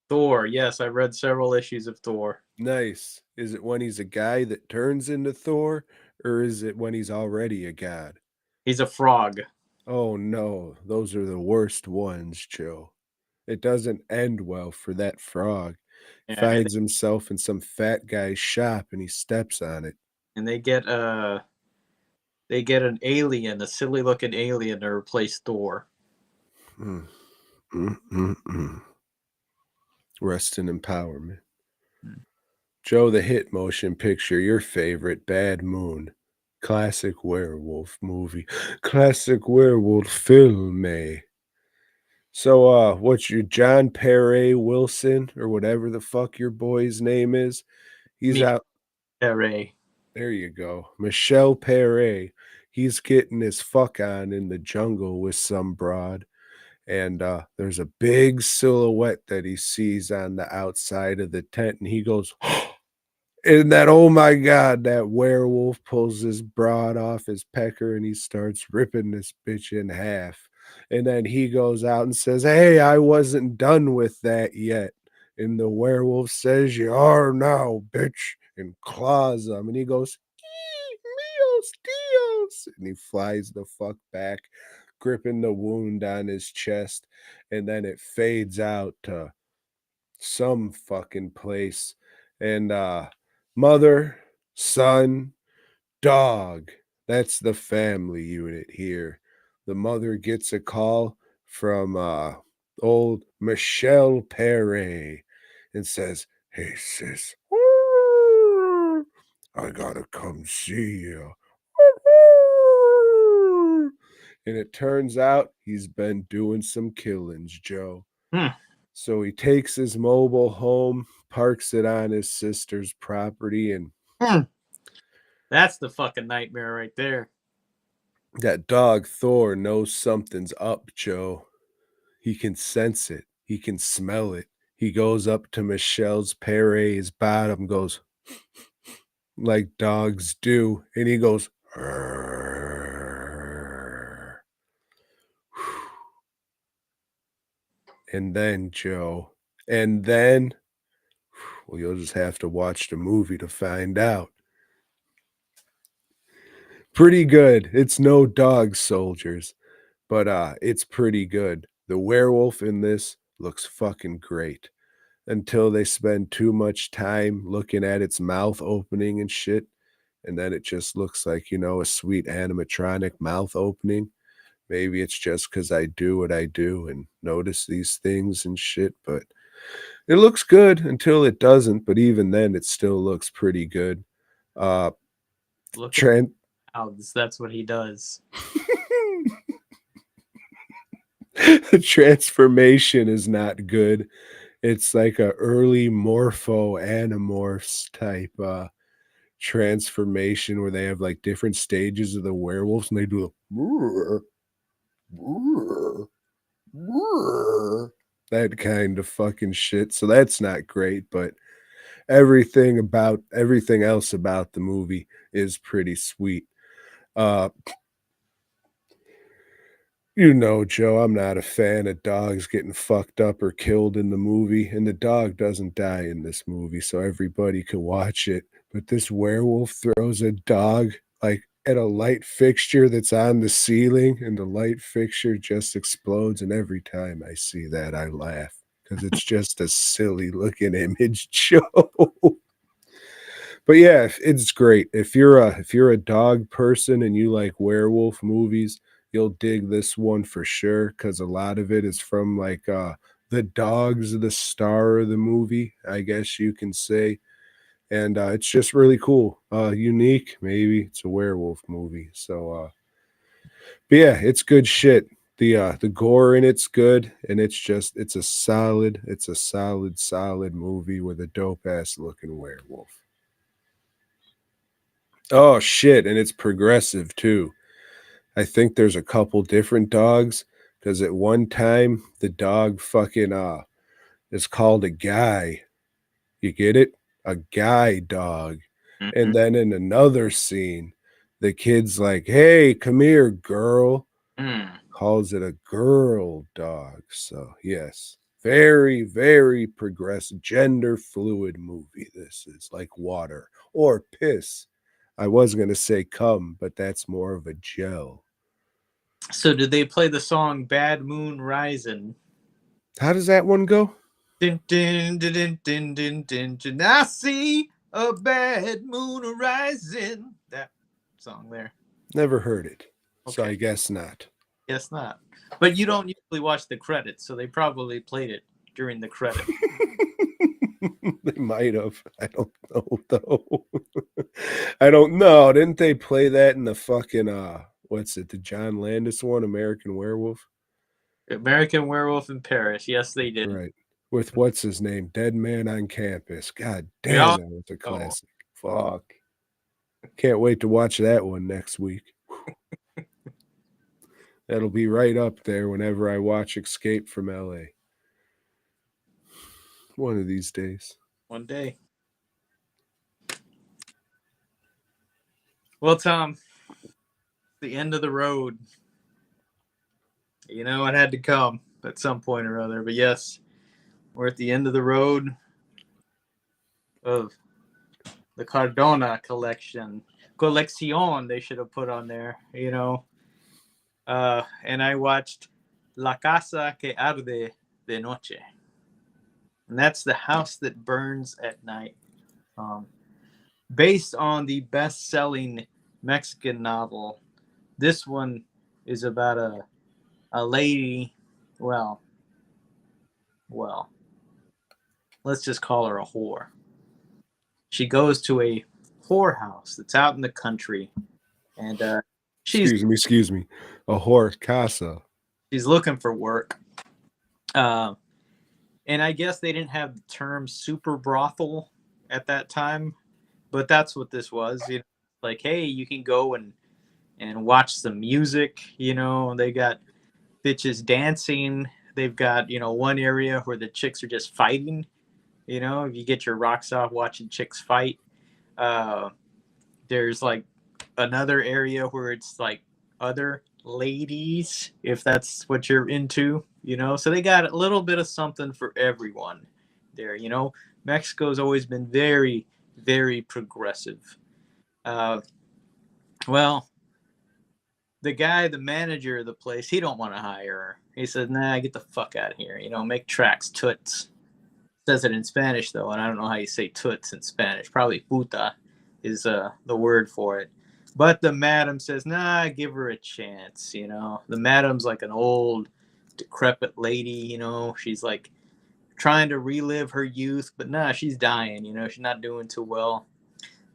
Thor. Yes, I read several issues of Thor. Nice. Is it when he's a guy that turns into Thor, or is it when he's already a god? He's a frog. Oh no, those are the worst ones, Joe. It doesn't end well for that frog. He finds himself in some fat guy's shop and he steps on it. And they get an alien, a silly looking alien to replace Thor. Rest in empowerment. Joe, the hit motion picture, your favorite, Bad Moon. Classic werewolf movie. Classic werewolf film, eh? So, what's your John Perret Wilson, or whatever the fuck your boy's name is? He's out. Perret. There you go. Michelle Perret. he's getting his fuck on in the jungle with some broad. And there's a big silhouette that he sees on the outside of the tent, and he goes, and that, oh my God, that werewolf pulls his broad off his pecker and he starts ripping this bitch in half. And then he goes out and says, "Hey, I wasn't done with that yet." And the werewolf says, "You are now, bitch," and claws him. And he goes, "Mios, Dios," and he flies the fuck back, gripping the wound on his chest. And then it fades out to some fucking place. And mother, son, dog. That's the family unit here. The mother gets a call from old Michelle Perret and says, "Hey sis, I gotta come see you." And it turns out he's been doing some killings, Joe. Hmm. So he takes his mobile home, parks it on his sister's property, and That's the fucking nightmare right there. that dog Thor knows something's up, Joe. He can sense it. He can smell it. He goes up to Michelle's Perret's bottom, goes like dogs do, and he goes, "Arr." And then, Joe, and then, well, you'll just have to watch the movie to find out. Pretty good. It's no dog soldiers, but it's pretty good. The werewolf in this looks fucking great until they spend too much time looking at its mouth opening and shit, and then it just looks like, you know, a sweet animatronic mouth opening. Maybe it's just because I do what I do and notice these things and shit, but it looks good until it doesn't, but even then it still looks pretty good. Look at Tran mouths. That's what he does. The transformation is not good. It's like a early morpho animorphs type transformation where they have like different stages of the werewolves and they do that kind of fucking shit. So that's not great, but everything else about the movie is pretty sweet. You know, Joe, I'm not a fan of dogs getting fucked up or killed in the movie, and the dog doesn't die in this movie, so everybody could watch it. But this werewolf throws a dog like at a light fixture that's on the ceiling, and the light fixture just explodes. And every time I see that, I laugh because it's just a silly looking image, Joe. But yeah, it's great. If you're a dog person and you like werewolf movies, you'll dig this one for sure because a lot of it is from like the dog's the star of the movie, I guess you can say. And it's just really cool. Unique, maybe. It's a werewolf movie. So but yeah, it's good shit. The gore in it's good, and it's a solid movie with a dope ass looking werewolf. Oh shit, and it's progressive too. I think there's a couple different dogs because at one time the dog fucking is called a guy. You get it? A guy dog. And then in another scene, the kid's like, "Hey, come here, girl." Calls it a girl dog. So yes. Very, very progressive, gender fluid movie. This is like water or piss. I was gonna say cum, but that's more of a gel. So did they play the song "Bad Moon Rising"? How does that one go? Din, din, din, din, din, din, din, din. I see a bad moon rising. That song there. Never heard it. So Okay. I guess not. Guess not. But you don't usually watch the credits, so they probably played it during the credits. They might have. I don't know though. I don't know. Didn't they play that in the fucking what's it, the John Landis one, American Werewolf? American Werewolf in Paris. Yes, they did. Right. With what's his name? Dead Man on Campus. God damn, Yeah. that was a classic. Fuck. Can't wait to watch that one next week. That'll be right up there whenever I watch Escape from LA. One of these days. One day. Well, Tom, the end of the road. You know, it had to come at some point or other. But yes, we're at the end of the road of the Cardona collection. Collection, they should have put on there, you know. And I watched La Casa que Arde de Noche. And that's the house that burns at night. Based on the best-selling Mexican novel. This one is about a lady, well, let's just call her a whore. She goes to a whorehouse that's out in the country, and excuse me, a whore casa. She's looking for work. And I guess they didn't have the term super brothel at that time, but that's what this was. You know, like, hey, you can go and watch some music. You know, they got bitches dancing. They've got, you know, one area where the chicks are just fighting. You know, if you get your rocks off watching chicks fight. There's like another area where it's like other ladies, if that's what you're into, you know. So they got a little bit of something for everyone there, you know. Mexico's always been very, very progressive. Well, the guy, the manager of the place, he don't want to hire her. He says, nah, get the fuck out of here, you know, make tracks, toots. Says it in Spanish, though, and I don't know how you say toots in Spanish. Probably puta is the word for it. But the madam says, nah, give her a chance, you know. The madam's like an old, decrepit lady, you know. She's like trying to relive her youth, but nah, she's dying, you know. She's not doing too well.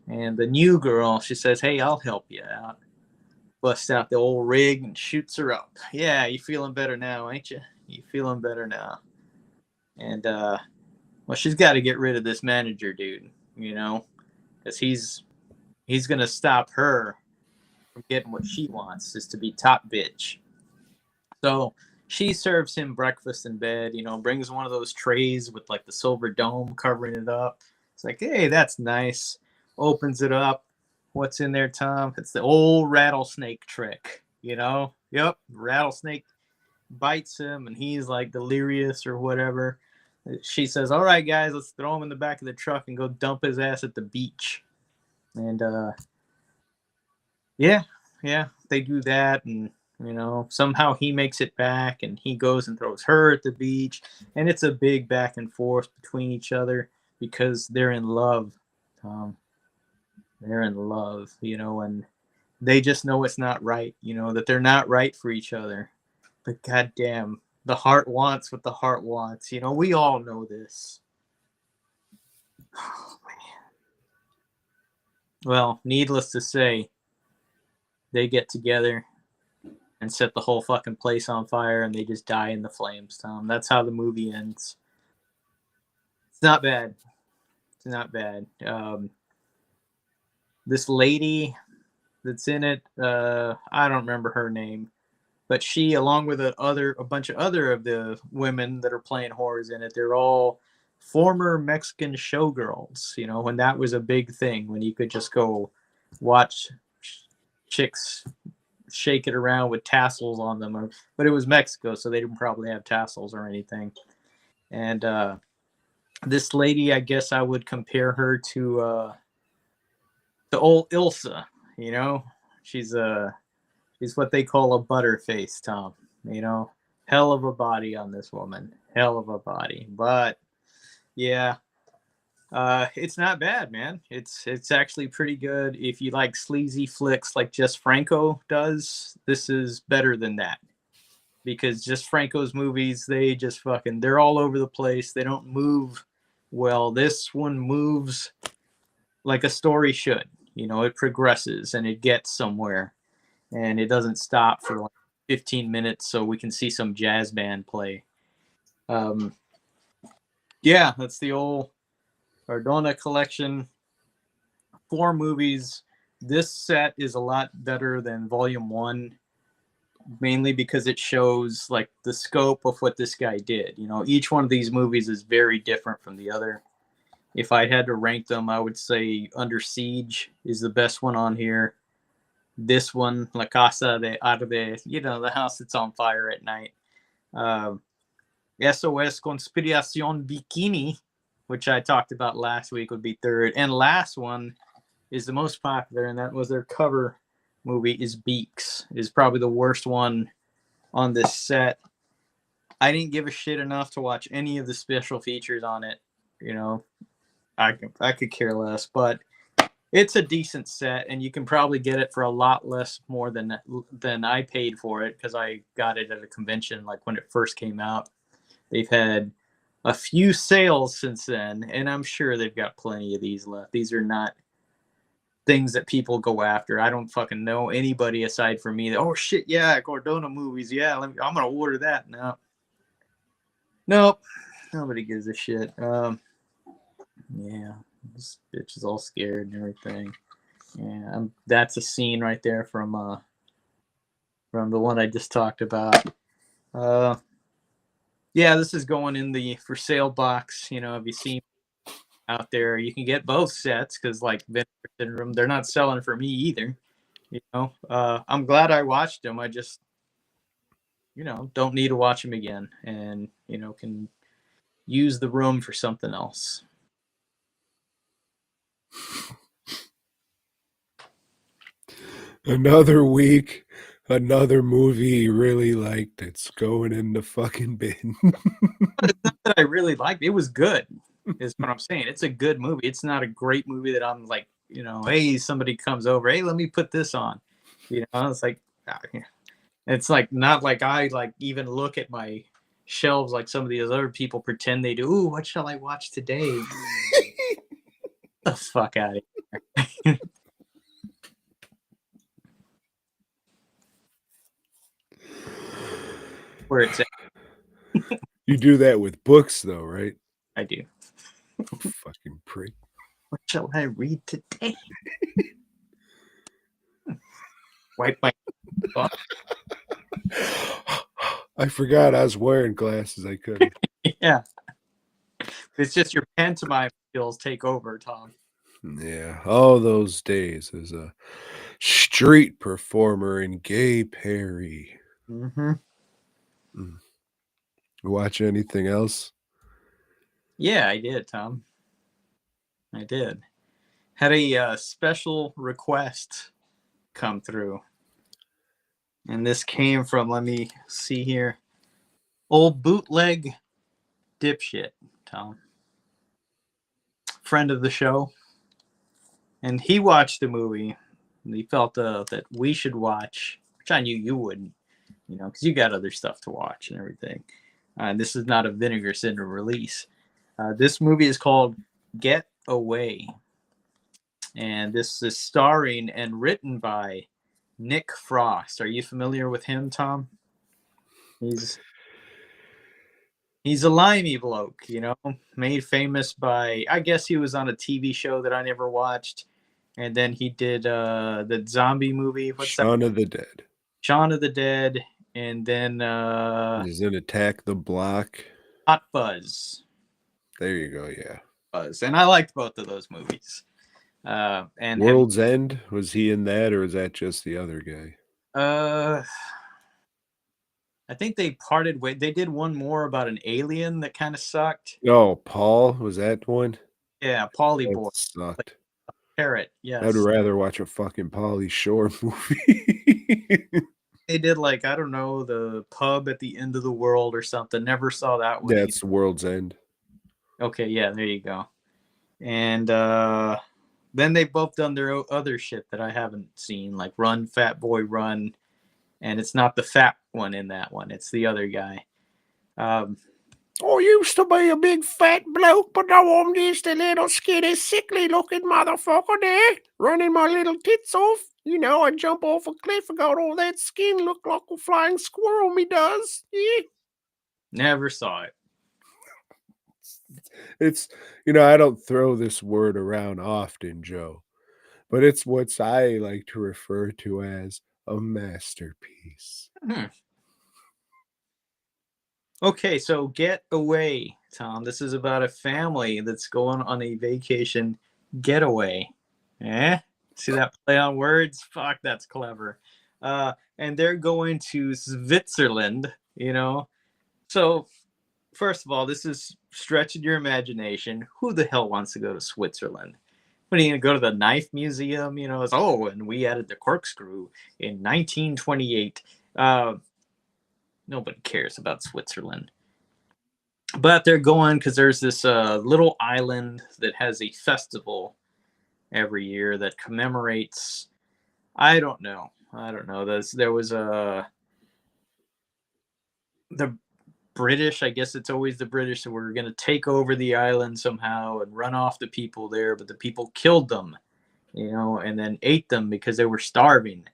And the new girl, she says, hey, I'll help you out. Busts out the old rig and shoots her up. Yeah, you feeling better now, ain't you? You feeling better now. And, well, she's got to get rid of this manager dude, you know, because he's going to stop her from getting what she wants, is to be top bitch. So she serves him breakfast in bed, you know, brings one of those trays with like the silver dome covering it up. It's like, hey, that's nice. Opens it up. What's in there, Tom? It's the old rattlesnake trick, you know? Yep, rattlesnake bites him and he's like delirious or whatever. She says, all right, guys, let's throw him in the back of the truck and go dump his ass at the beach. And, yeah, they do that. And, you know, somehow he makes it back and he goes and throws her at the beach. And it's a big back and forth between each other because they're in love. They're in love, you know, and they just know it's not right, you know, that they're not right for each other. But goddamn, the heart wants what the heart wants. You know, we all know this. Oh, man. Well, needless to say, they get together and set the whole fucking place on fire and they just die in the flames, Tom. That's how the movie ends. It's not bad. It's not bad. This lady that's in it, I don't remember her name. But she, along with a bunch of other of the women that are playing whores in it, they're all former Mexican showgirls. You know, when that was a big thing, when you could just go watch chicks shake it around with tassels on them. But it was Mexico, so they didn't probably have tassels or anything. And this lady, I guess I would compare her to the old Ilsa. You know, she's what they call a butterface, Tom. You know, hell of a body on this woman. Hell of a body. But yeah, it's not bad, man. It's actually pretty good. If you like sleazy flicks like Jess Franco does, this is better than that. Because Jess Franco's movies, they're all over the place. They don't move well. This one moves like a story should. You know, it progresses and it gets somewhere. And it doesn't stop for like 15 minutes so we can see some jazz band play. Yeah, that's the old Cardona collection. 4 movies. This set is a lot better than Volume 1. mainly because it shows like the scope of what this guy did. You know, each one of these movies is very different from the other. If I had to rank them, I would say Under Siege is the best one on here. This one, La Casa de Arde, you know, the house that's on fire at night. SOS Conspiracion Bikini, which I talked about last week, would be third. And last one is the most popular, and that was their cover movie, is Beaks. Is probably the worst one on this set. I didn't give a shit enough to watch any of the special features on it. You know, I could care less, but it's a decent set, and you can probably get it for a lot less more than I paid for it, because I got it at a convention like when it first came out. They've had a few sales since then, and I'm sure they've got plenty of these left. These are not things that people go after. I don't fucking know anybody aside from me that, oh shit, yeah, Cardona movies, yeah, I'm gonna order that. Nope, nobody gives a shit. Yeah, this bitch is all scared and everything. Yeah, that's a scene right there from the one I just talked about. Yeah, this is going in the for sale box. You know, have you seen out there? You can get both sets because, like Vinegar Syndrome, they're not selling for me either. You know, I'm glad I watched them. I just, you know, don't need to watch them again, and you know, can use the room for something else. Another week, another movie you really liked. It's going in the fucking bin. It's not that I really liked it. It was good, is what I'm saying. It's a good movie. It's not a great movie that I'm like, you know, hey, somebody comes over, hey, let me put this on. You know, it's like, it's like not like I like even look at my shelves like some of these other people pretend they do. Ooh, what shall I watch today? The fuck out of here. Where it's at. You do that with books, though, right? I do. Fucking prick. What shall I read today? Wipe my butt. I forgot I was wearing glasses. I couldn't. Yeah. It's just your pantomime skills take over, Tom. Yeah, all those days as a street performer in Gay Perry. Mm-hmm. Watch anything else? Yeah, I did, Tom. I did. Had a special request come through. And this came from, let me see here, old bootleg dipshit, Tom. Friend of the show. And he watched the movie. And he felt that we should watch, which I knew you wouldn't, you know, because you got other stuff to watch and everything. This is not a Vinegar Syndrome release. This movie is called Get Away. And this is starring and written by Nick Frost. Are you familiar with him, Tom? He's a limey bloke, you know, made famous by, I guess he was on a TV show that I never watched. And then he did the zombie movie. What's Shaun of the Dead. Shaun of the Dead. And then Is it Attack the Block? Hot Buzz. There you go, yeah. Buzz. And I liked both of those movies. And World's End, was he in that, or is that just the other guy? I think they parted ways. They did one more about an alien that kind of sucked. Oh, Paul, was that one? Yeah, Pauly That Boy. sucked. Like, Parrot, I'd yes. rather watch a fucking Pauly Shore movie. They did like, I don't know, the pub at the end of the world or something. Never saw that one. That's World's End. Okay, yeah, there you go. And then they've both done their other shit that I haven't seen, like Run, Fat Boy, Run. And it's not the fat one in that one. It's the other guy. I used to be a big fat bloke, but now I'm just a little skinny, sickly looking motherfucker there, running my little tits off. You know, I jump off a cliff and got all that skin, look like a flying squirrel, me does. Yeah. Never saw it. It's, you know, I don't throw this word around often, Joe, but it's what I like to refer to as a masterpiece. Okay, so Get Away, Tom. This is about a family that's going on a vacation getaway. Eh? See that play on words? Fuck, that's clever. And they're going to Switzerland, you know? So, first of all, this is stretching your imagination. Who the hell wants to go to Switzerland? What are you going to go to the knife museum? You know, it's, oh, and we added the corkscrew in 1928. Nobody cares about Switzerland. But they're going because there's this little island that has a festival every year that commemorates. I don't know. There was the British. I guess it's always the British that were going to take over the island somehow and run off the people there, but the people killed them, you know, and then ate them because they were starving.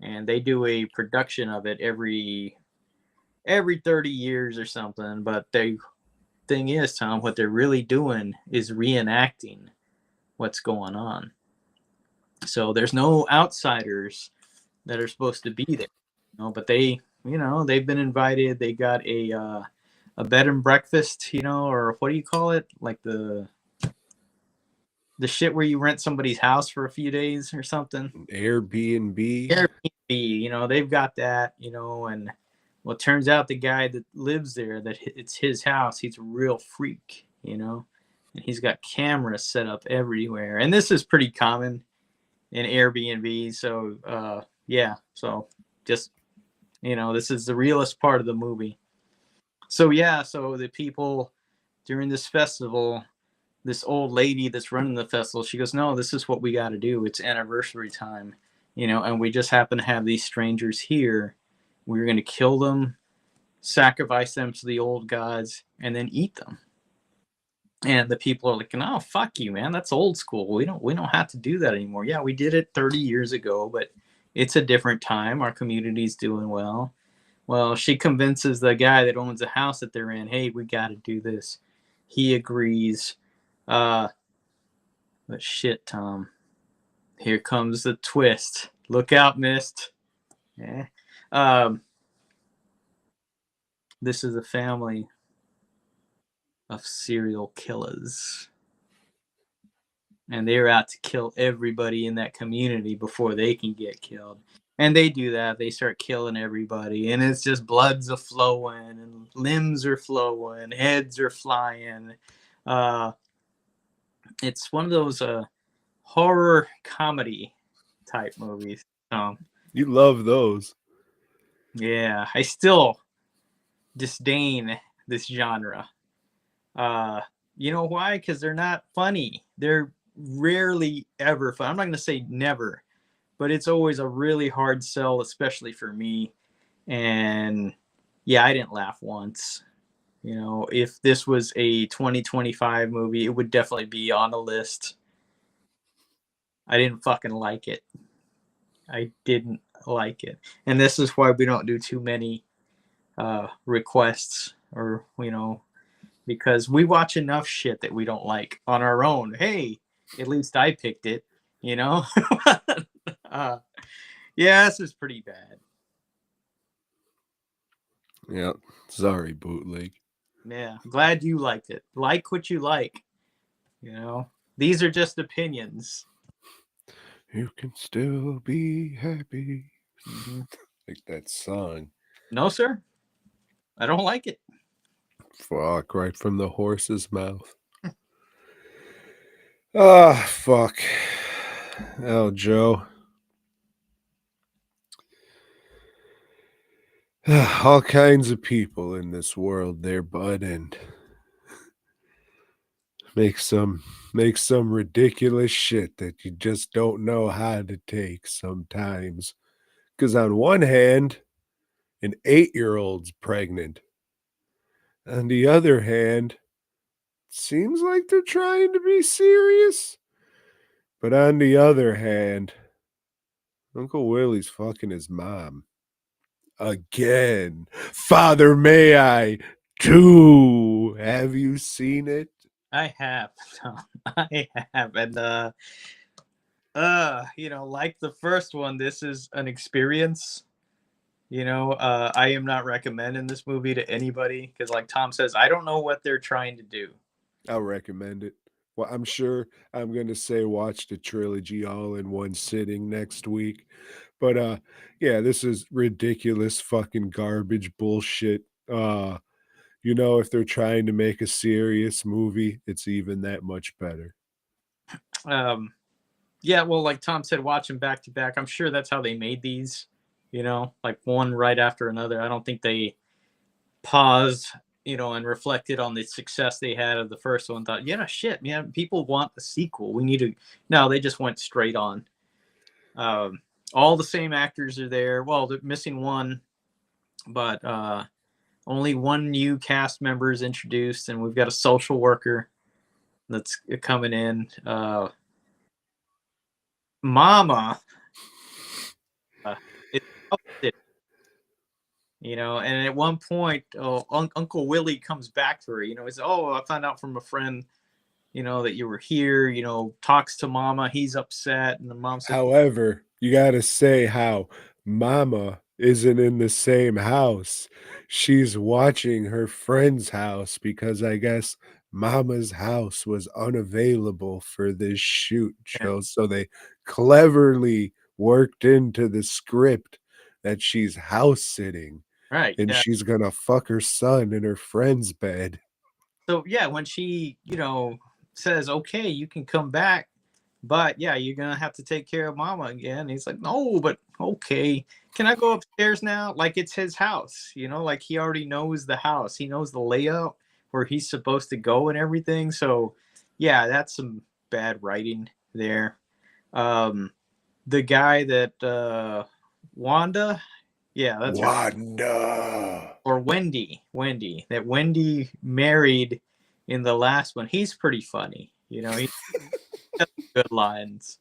And they do a production of it every 30 years or something. But they thing is, Tom, what they're really doing is reenacting what's going on. So there's no outsiders that are supposed to be there, you know, but they, you know, they've been invited. They got a bed and breakfast, you know, or what do you call it? Like the shit where you rent somebody's house for a few days or something. Airbnb. You know, they've got that, you know, and well, it turns out the guy that lives there, that it's his house, he's a real freak, you know, and he's got cameras set up everywhere. And this is pretty common in Airbnb. So, yeah, so just, you know, this is the realest part of the movie. So, yeah, so the people during this festival, this old lady that's running the festival, she goes, no, this is what we got to do. It's anniversary time, you know, and we just happen to have these strangers here. We're going to kill them, sacrifice them to the old gods, and then eat them. And the people are like, "Oh, fuck you, man! That's old school. We don't have to do that anymore. Yeah, we did it 30 years ago, but it's a different time. Our community's doing well." Well, she convinces the guy that owns the house that they're in, "Hey, we got to do this." He agrees. But shit, Tom. Here comes the twist. Look out, Mist. Yeah. This is a family of serial killers. And they're out to kill everybody in that community before they can get killed. And they do that. They start killing everybody. And it's just bloods are flowing and limbs are flowing, heads are flying. It's one of those horror comedy type movies. You love those. Yeah, I still disdain this genre. You know why? Because they're not funny. They're rarely ever fun. I'm not going to say never, but it's always a really hard sell, especially for me. And yeah, I didn't laugh once. You know, if this was a 2025 movie, it would definitely be on the list. I didn't fucking like it. I didn't like it. And this is why we don't do too many requests, or, you know, because we watch enough shit that we don't like on our own. Hey, at least I picked it, you know? Yeah, this is pretty bad. Yeah, sorry, bootleg. Yeah, glad you liked it. Like what you like, you know? These are just opinions. You can still be happy. Mm-hmm. Like that song. No, sir. I don't like it. Fuck, right from the horse's mouth. Ah, fuck. Oh, Joe. All kinds of people in this world there, bud, and make some ridiculous shit that you just don't know how to take sometimes. Because on one hand, an 8-year-old's pregnant. On the other hand, seems like they're trying to be serious. But on the other hand, Uncle Willie's fucking his mom. Again. Father, may I? Too. Have you seen it? I have. I have. And Like the first one, this is an experience. I am not recommending this movie to anybody because, like Tom says, I don't know what they're trying to do. I'll recommend it. Well, I'm sure I'm gonna say watch the trilogy all in one sitting next week. But yeah, this is ridiculous fucking garbage bullshit. If they're trying to make a serious movie, it's even that much better. Yeah, well, like Tom said, watch them back to back. I'm sure that's how they made these. Like one right after another. I don't think they paused, and reflected on the success they had of the first one. Thought, yeah, shit, man, people want a sequel. We need to. No, they just went straight on. All the same actors are there. Well, they're missing one, but only one new cast member is introduced, and we've got a social worker that's coming in. Mama is upset, and at one point, Uncle Willie comes back to her. He says, "Oh, I found out from a friend, that you were here." Talks to Mama. He's upset, and the mom says, However, you gotta say how Mama isn't in the same house. She's watching her friend's house because I guess Mama's house was unavailable for this shoot, yeah, Joe. So they cleverly worked into the script that she's house sitting right, and yeah. she's gonna fuck her son in her friend's bed. So yeah, when she, says, "Okay, you can come back, but yeah, you're gonna have to take care of Mama again." He's like, "No, but okay. Can I go upstairs now?" Like it's his house, like he already knows the house. He knows the layout where he's supposed to go and everything. So yeah, that's some bad writing there. Um, the guy that Wanda, yeah, that's her, Wanda. or Wendy, that Wendy married in the last one. He's pretty funny. He has good lines.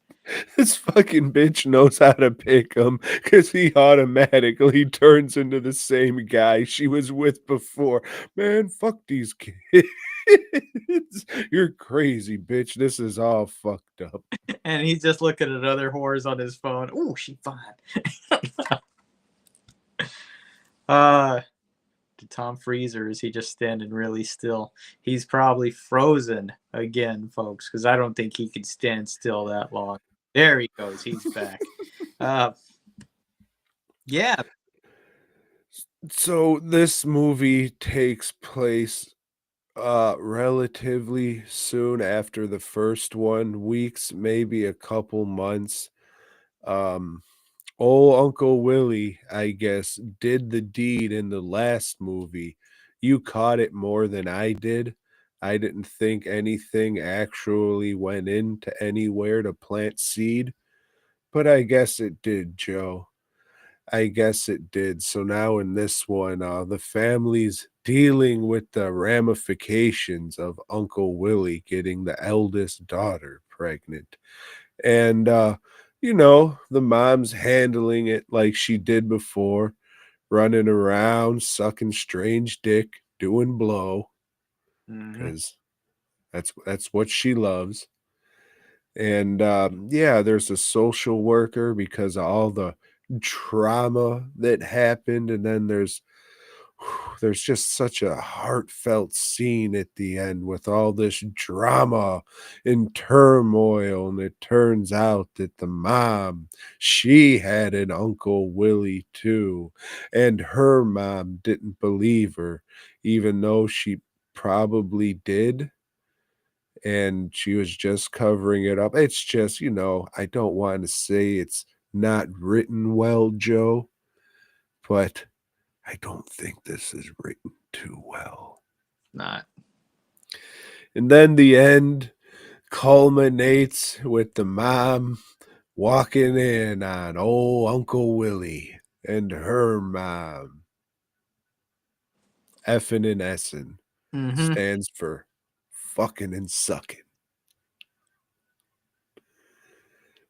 This fucking bitch knows how to pick him because he automatically turns into the same guy she was with before. Man, fuck these kids. You're crazy, bitch. This is all fucked up. And he's just looking at other whores on his phone. Oh, she fine. Did Tom freeze, or is he just standing really still? He's probably frozen again, folks, because I don't think he could stand still that long. There he goes. He's back. Yeah. So this movie takes place relatively soon after the first one, weeks, maybe a couple months. Um Old Uncle Willie, I guess, did the deed in the last movie. You caught it more than I did. I didn't think anything actually went into anywhere to plant seed, but I guess it did, Joe. I guess it did. So now in this one, the family's dealing with the ramifications of Uncle Willie getting the eldest daughter pregnant. And the mom's handling it like she did before, running around, sucking strange dick, doing blow, Mhm. because that's what she loves. And yeah, there's a social worker because of all the trauma that happened, and then there's just such a heartfelt scene at the end with all this drama and turmoil, and it turns out that the mom, she had an Uncle Willie too, and her mom didn't believe her, even though she probably did, and she was just covering it up. It's just, I don't want to say it's not written well, Joe, but I don't think this is written too well. Not. And then the end culminates with the mom walking in on old Uncle Willie and her mom. Effing and Essen Mm-hmm. stands for fucking and sucking.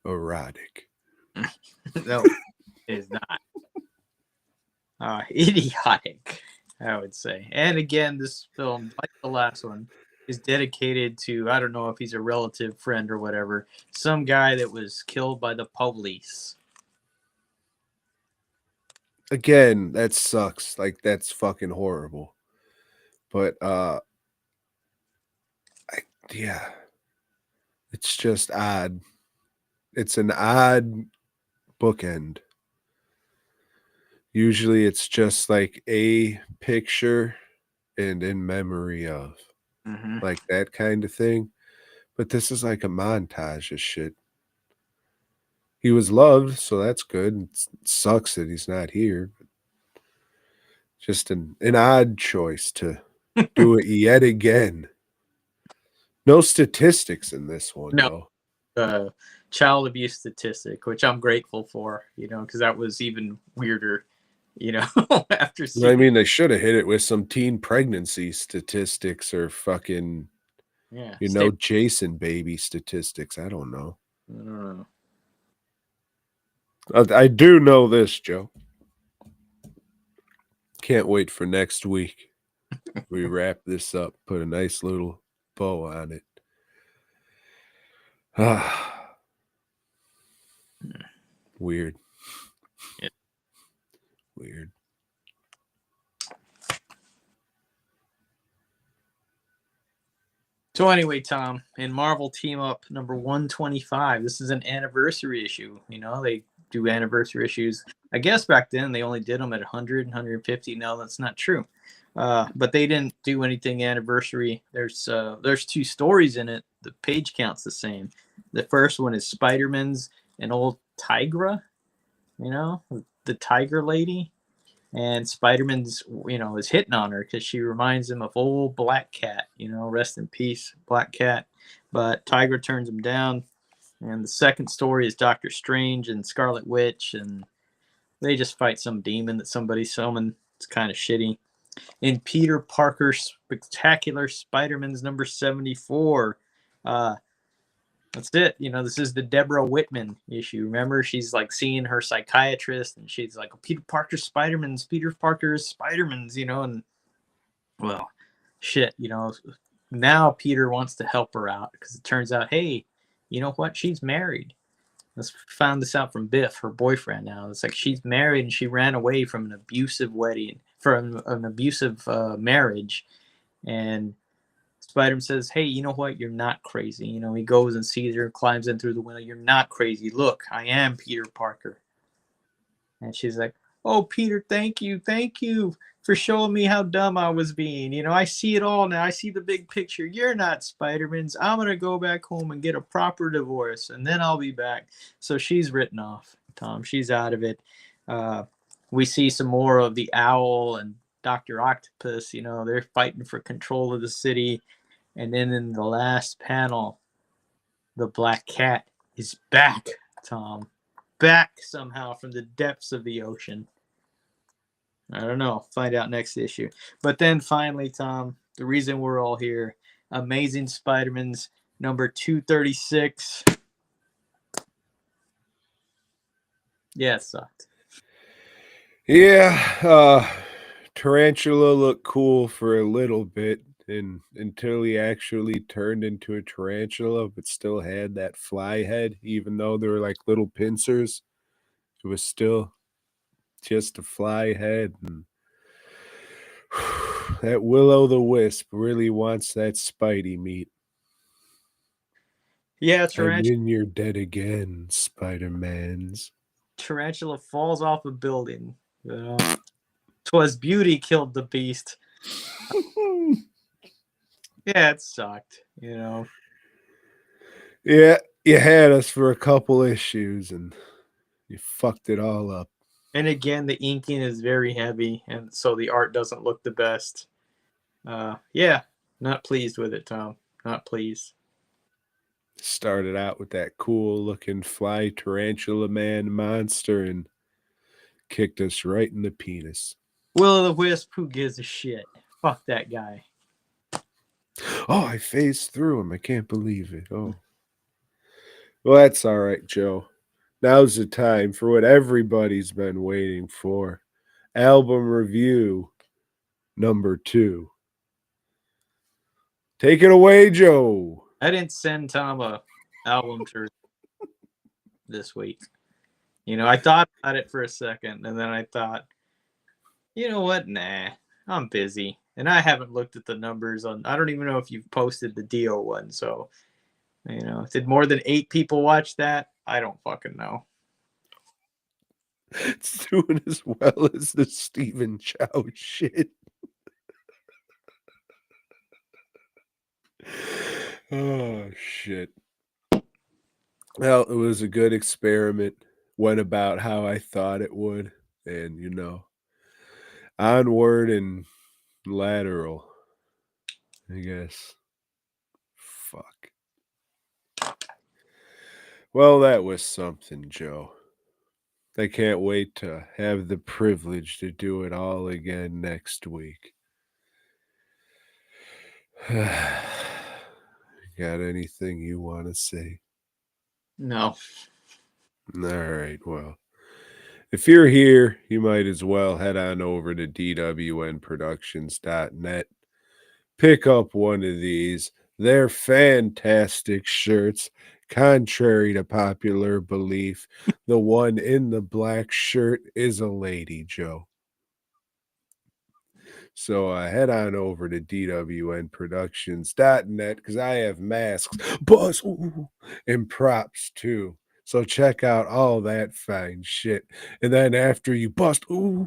Erotic. No, it is not. Idiotic, I would say. And again, this film, like the last one, is dedicated to, I don't know if he's a relative, friend, or whatever, some guy that was killed by the police. Again, that sucks. Like, that's fucking horrible. But yeah, it's just odd. It's an odd bookend. Usually it's just like a picture and in memory of, Mm-hmm. like that kind of thing. But this is like a montage of shit. He was loved, so that's good. It sucks that he's not here. Just an odd choice to do it yet again. No statistics in this one, No. though. Child abuse statistic, which I'm grateful for, because that was even weirder, after I seeing. mean, they should have hit it with some teen pregnancy statistics or fucking, Yeah, Jason baby statistics. I don't know. I don't know. I do know this, Joe. Can't wait for next week. We wrap this up, put a nice little bow on it. Weird. Yeah. Weird. So anyway, Tom, in Marvel Team Up number 125, this is an anniversary issue. They do anniversary issues. I guess back then they only did them at 100, 150. No, that's not true. But they didn't do anything anniversary. There's 2 stories in it. The page count's the same. The first one is Spider-Man's an old Tigra, the tiger lady. And Spider-Man's, is hitting on her because she reminds him of old Black Cat, rest in peace, Black Cat. But Tigra turns him down. And the second story is Doctor Strange and Scarlet Witch, and they just fight some demon that somebody summoned. It's kind of shitty. In Peter Parker's Spectacular Spider-Man's number 74, that's it. This is the Deborah Whitman issue. Remember, she's like seeing her psychiatrist, and she's like, oh, Peter Parker's Spider-Man's, and well, shit, now Peter wants to help her out because it turns out, hey, you know what? She's married. Let's found this out from Biff, her boyfriend now. It's like she's married and she ran away from an abusive marriage. And Spider-Man says, hey, you know what? You're not crazy. He goes and sees her, climbs in through the window. You're not crazy. Look, I am Peter Parker. And she's like, oh, Peter, thank you for showing me how dumb I was being. I see it all now. I see the big picture. You're not Spider-Man's. I'm going to go back home and get a proper divorce, and then I'll be back. So she's written off, Tom. She's out of it. We see some more of the Owl and Dr. Octopus. They're fighting for control of the city. And then in the last panel, the Black Cat is back, Tom. Back somehow from the depths of the ocean. I don't know. Find out next issue. But then finally, Tom, the reason we're all here, Amazing Spider-Man's number 236. Yeah, it sucked. Yeah, Tarantula looked cool for a little bit until he actually turned into a tarantula, but still had that fly head, even though they were like little pincers. It was still just a fly head. And that Will-O-the-Wisp really wants that Spidey meat. Yeah, And then you're dead again, Spider-Mans. Tarantula falls off a building. 'Twas beauty killed the beast. Yeah, it sucked, Yeah, you had us for a couple issues and you fucked it all up. And again, the inking is very heavy, and so the art doesn't look the best. Yeah, not pleased with it, Tom. Not pleased. Started out with that cool looking fly tarantula man monster and kicked us right in the penis. Will-O-the-Wisp, who gives a shit? Fuck that guy. Oh, I phased through him. I can't believe it. Oh. Well, that's all right, Joe. Now's the time for what everybody's been waiting for. Album review number 2. Take it away, Joe. I didn't send Tom a album to this week. You know, I thought about it for a second, and then I thought, you know what? Nah, I'm busy. And I haven't looked at the numbers on, I don't even know if you've posted the Dio one. So, you know, did more than 8 people watch that? I don't fucking know. It's doing as well as the Stephen Chow shit. Oh, shit. Well, it was a good experiment. Went about how I thought it would. And, you know, onward and lateral, I guess. Fuck. Well, that was something, Joe. I can't wait to have the privilege to do it all again next week. Got anything you want to say? No. All right, well, if you're here, you might as well head on over to dwnproductions.net. Pick up one of these. They're fantastic shirts. Contrary to popular belief, the one in the black shirt is a lady, Joe. So head on over to dwnproductions.net because I have masks, buzz, and props too. So check out all that fine shit. And then after you bust, you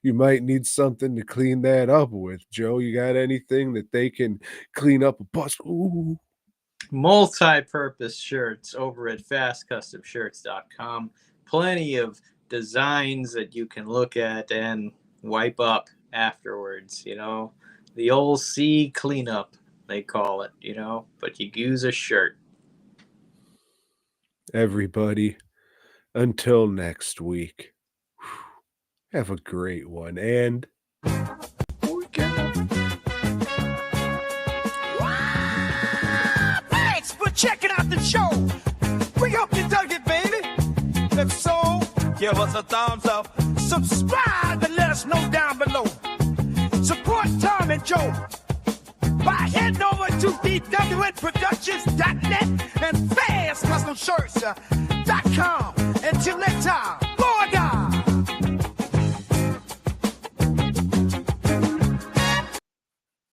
might need something to clean that up with. Joe, you got anything that they can clean up a bust? Multi-purpose shirts over at fastcustomshirts.com. Plenty of designs that you can look at and wipe up afterwards, you know. The old sea cleanup, they call it, you know, but you use a shirt. Everybody, until next week, have a great one, and thanks for checking out the show. We hope you dug it, baby. If so, give us a thumbs up. Subscribe and let us know down below. Support Tom and Joe by heading over to dwnproductions.net and fastcustomshirts.com. Until next time.